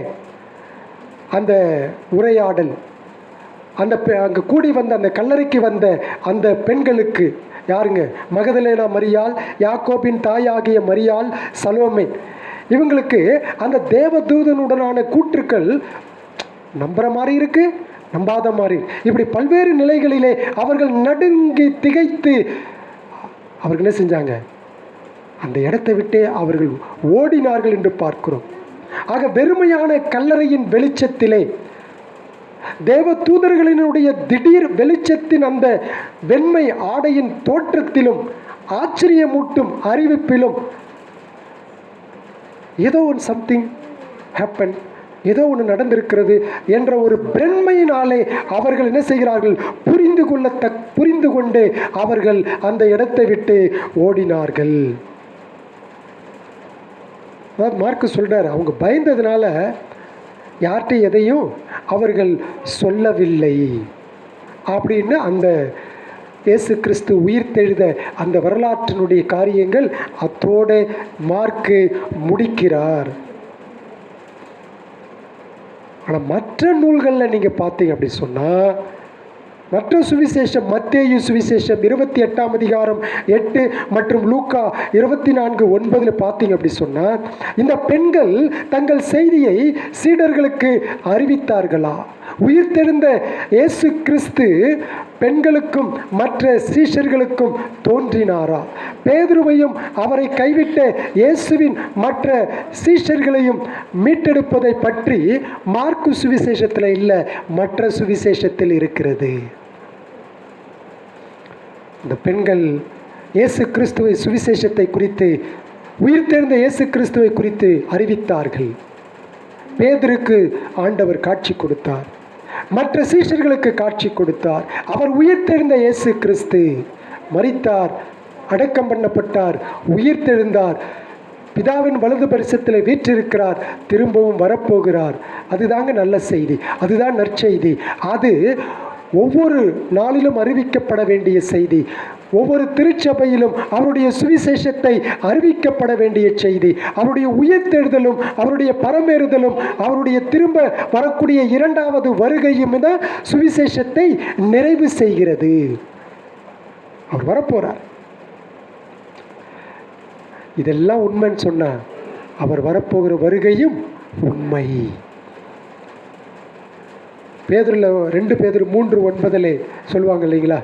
அந்த உரையாடல், அந்த அங்கே கூடி வந்த அந்த கல்லறைக்கு வந்த அந்த பெண்களுக்கு யாருங்க? மகதலேனா மரியாள், யாக்கோபின் தாயாகிய மரியாள், சலோமே, இவங்களுக்கு அந்த தேவதூதனுடனான கூற்றுக்கள் நம்புற மாதிரி இருக்கு, நம்பாத மாதிரி, இப்படி பல்வேறு நிலைகளிலே அவர்கள் நடுங்கி திகைத்து அவர்கள் என்ன செஞ்சாங்க? அந்த இடத்தை விட்டே அவர்கள் ஓடினார்கள் என்று பார்க்கிறோம். ஆக வெறுமையான கல்லறையின் வெளிச்சத்திலே, தேவ தூதர்களினுடைய திடீர் வெளிச்சத்தின் அந்த வெண்மை ஆடையின் தோற்றத்திலும் ஆச்சரியமூட்டும் அறிவிப்பிலும் ஏதோ ஒன் சம்திங் ஹேப்பன், ஏதோ ஒன்று நடந்திருக்கிறது என்ற ஒரு பிரண்மையினாலே அவர்கள் என்ன செய்கிறார்கள்? புரிந்து கொண்டு அவர்கள் அந்த இடத்தை விட்டு ஓடினார்கள். அதாவது மார்க்கு சொல்றார், அவங்க பயந்ததுனால யார்கிட்ட எதையும் அவர்கள் சொல்லவில்லை அப்படின்னு அந்த இயேசு கிறிஸ்து உயிர்த்தெழுத அந்த வரலாற்றினுடைய காரியங்கள் அத்தோடு மார்க்கு முடிக்கிறார். ஆனால் மற்ற நூல்களில் நீங்கள் பார்த்தீங்க அப்படி சொன்னால், மற்ற சுவிசேஷம் மத்தேயு சுவிசேஷம் 28ஆம் அதிகாரம் 8 மற்றும் லூக்கா 24:9 பார்த்தீங்க அப்படி சொன்னால், இந்த பெண்கள் தங்கள் செய்தியை சீடர்களுக்கு அறிவித்தார்களா? உயிர்த்தெழுந்த இயேசு கிறிஸ்து பெண்களுக்கும் மற்ற சீஷர்களுக்கும் தோன்றினாரா? பேதுருவையும் அவரை கைவிட்ட இயேசுவின் மற்ற சீஷர்களையும் மீட்டெடுப்பதை பற்றி மார்க்கு சுவிசேஷத்தில் இல்லை, மற்ற சுவிசேஷத்தில் இருக்கிறது. இந்த பெண்கள் இயேசு கிறிஸ்துவை சுவிசேஷத்தை குறித்து, உயிர்த்தெழுந்த இயேசு கிறிஸ்துவை குறித்து அறிவித்தார்கள். பேதுருக்கு ஆண்டவர் காட்சி கொடுத்தார், மற்ற சீஷர்களுக்கு காட்சி கொடுத்தார். அவர் உயிர்த்தெழுந்த இயேசு கிறிஸ்து மரித்தார், அடக்கம் பண்ணப்பட்டார், உயிர்த்தெழுந்தார், பிதாவின் வலது பரிசத்தில் வீற்றிருக்கிறார், திரும்பவும் வரப்போகிறார். அதுதாங்க நல்ல செய்தி, அதுதான் நற்செய்தி. அது ஒவ்வொரு நாளிலும் அறிவிக்கப்பட வேண்டிய செய்தி. ஒவ்வொரு திருச்சபையிலும் அவருடைய சுவிசேஷத்தை அறிவிக்கப்பட வேண்டிய செய்தி. அவருடைய உயிர்த்தெழுதலும் அவருடைய பரமேறுதலும் அவருடைய திரும்ப வரக்கூடிய 2வது வருகையும் தான் சுவிசேஷத்தை நிறைவு செய்கிறது. அவர் வரப்போறார். இதெல்லாம் உண்மைன்னு சொன்னா அவர் வரப்போகிற வருகையும் உண்மை. பேதுருல 2 பேதுரு 3:9 சொல்லுவாங்க இல்லைங்களா,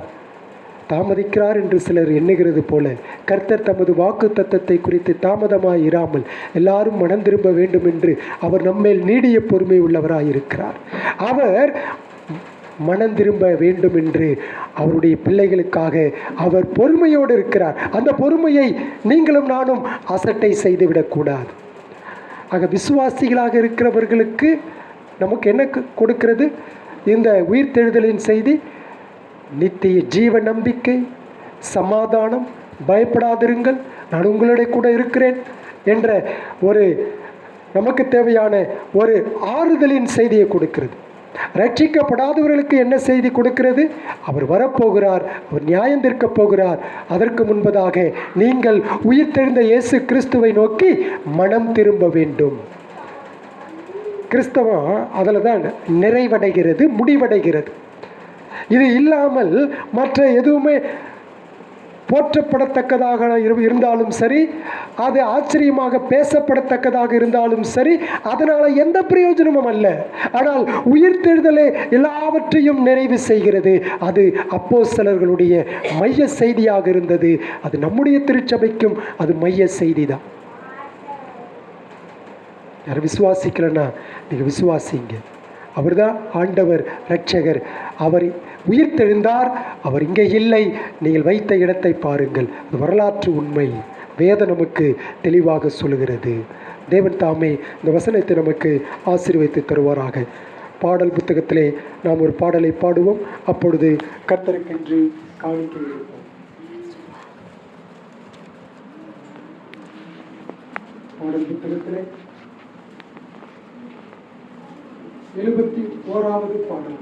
தாமதிக்கிறார் என்று சிலர் எண்ணுகிறது போல கர்த்தர் தமது வாக்கு தத்தத்தை குறித்து தாமதமாய் இராமல் எல்லாரும் மனம் திரும்ப வேண்டும் என்று அவர் நம்மேல் நீடிய பொறுமை உள்ளவராயிருக்கிறார். அவர் மனம் திரும்ப வேண்டும் என்று அவருடைய பிள்ளைகளுக்காக அவர் பொறுமையோடு இருக்கிறார். அந்த பொறுமையை நீங்களும் நானும் அசட்டை செய்துவிடக்கூடாது. ஆக விசுவாசிகளாக இருக்கிறவர்களுக்கு நமக்கு என்ன கொடுக்கிறது இந்த உயிர்த்தெழுதலின் செய்தி? நித்திய ஜீவ நம்பிக்கை, சமாதானம், பயப்படாதிருங்கள், நான் உங்களுடைய கூட இருக்கிறேன் என்ற ஒரு நமக்கு தேவையான ஒரு ஆறுதலின் செய்தியை கொடுக்கிறது. ரட்சிக்கப்படாதவர்களுக்கு என்ன செய்தி கொடுக்கிறது? அவர் வரப்போகிறார், அவர் நியாயம் தீர்க்கப் போகிறார். அதற்கு முன்பதாக நீங்கள் உயிர்த்தெழுந்த இயேசு கிறிஸ்துவை நோக்கி மனம் திரும்ப வேண்டும். கிறிஸ்தவம் அதில் தான் நிறைவடைகிறது, முடிவடைகிறது. இது இல்லாமல் மற்ற எதுவுமே போற்றப்படத்தக்கதாக இருந்தாலும் சரி, அது ஆச்சரியமாக பேசப்படத்தக்கதாக இருந்தாலும் சரி, அதனால் எந்த பிரயோஜனமும் அல்ல. ஆனால் உயிர்த்தெழுதலே எல்லாவற்றையும் நிறைவு செய்கிறது. அது அப்போஸ்தலர்களுடைய மைய செய்தியாக இருந்தது. அது நம்முடைய திருச்சபைக்கும் அது மைய செய்தி தான். யாரும் விசுவாசிக்கலன்னா நீங்கள் விசுவாசிங்க. அவர்தான் ஆண்டவர், இரட்சகர். அவர் உயிர்த்தெழுந்தார், அவர் இங்கே இல்லை. நீங்கள் வைத்த இடத்தை பாருங்கள். அது வரலாற்று உண்மை. வேதம் நமக்கு தெளிவாக சொல்லுகிறது. தேவன் தாமே இந்த வசனத்தை நமக்கு ஆசீர்வதித்து தருவாராக. பாடல் புத்தகத்திலே நாம் ஒரு பாடலை பாடுவோம். அப்பொழுது கர்த்தருக்கென்று காணிக்கை இருப்போம். பாடல் புத்தகத்திலே 71வது பாடல்.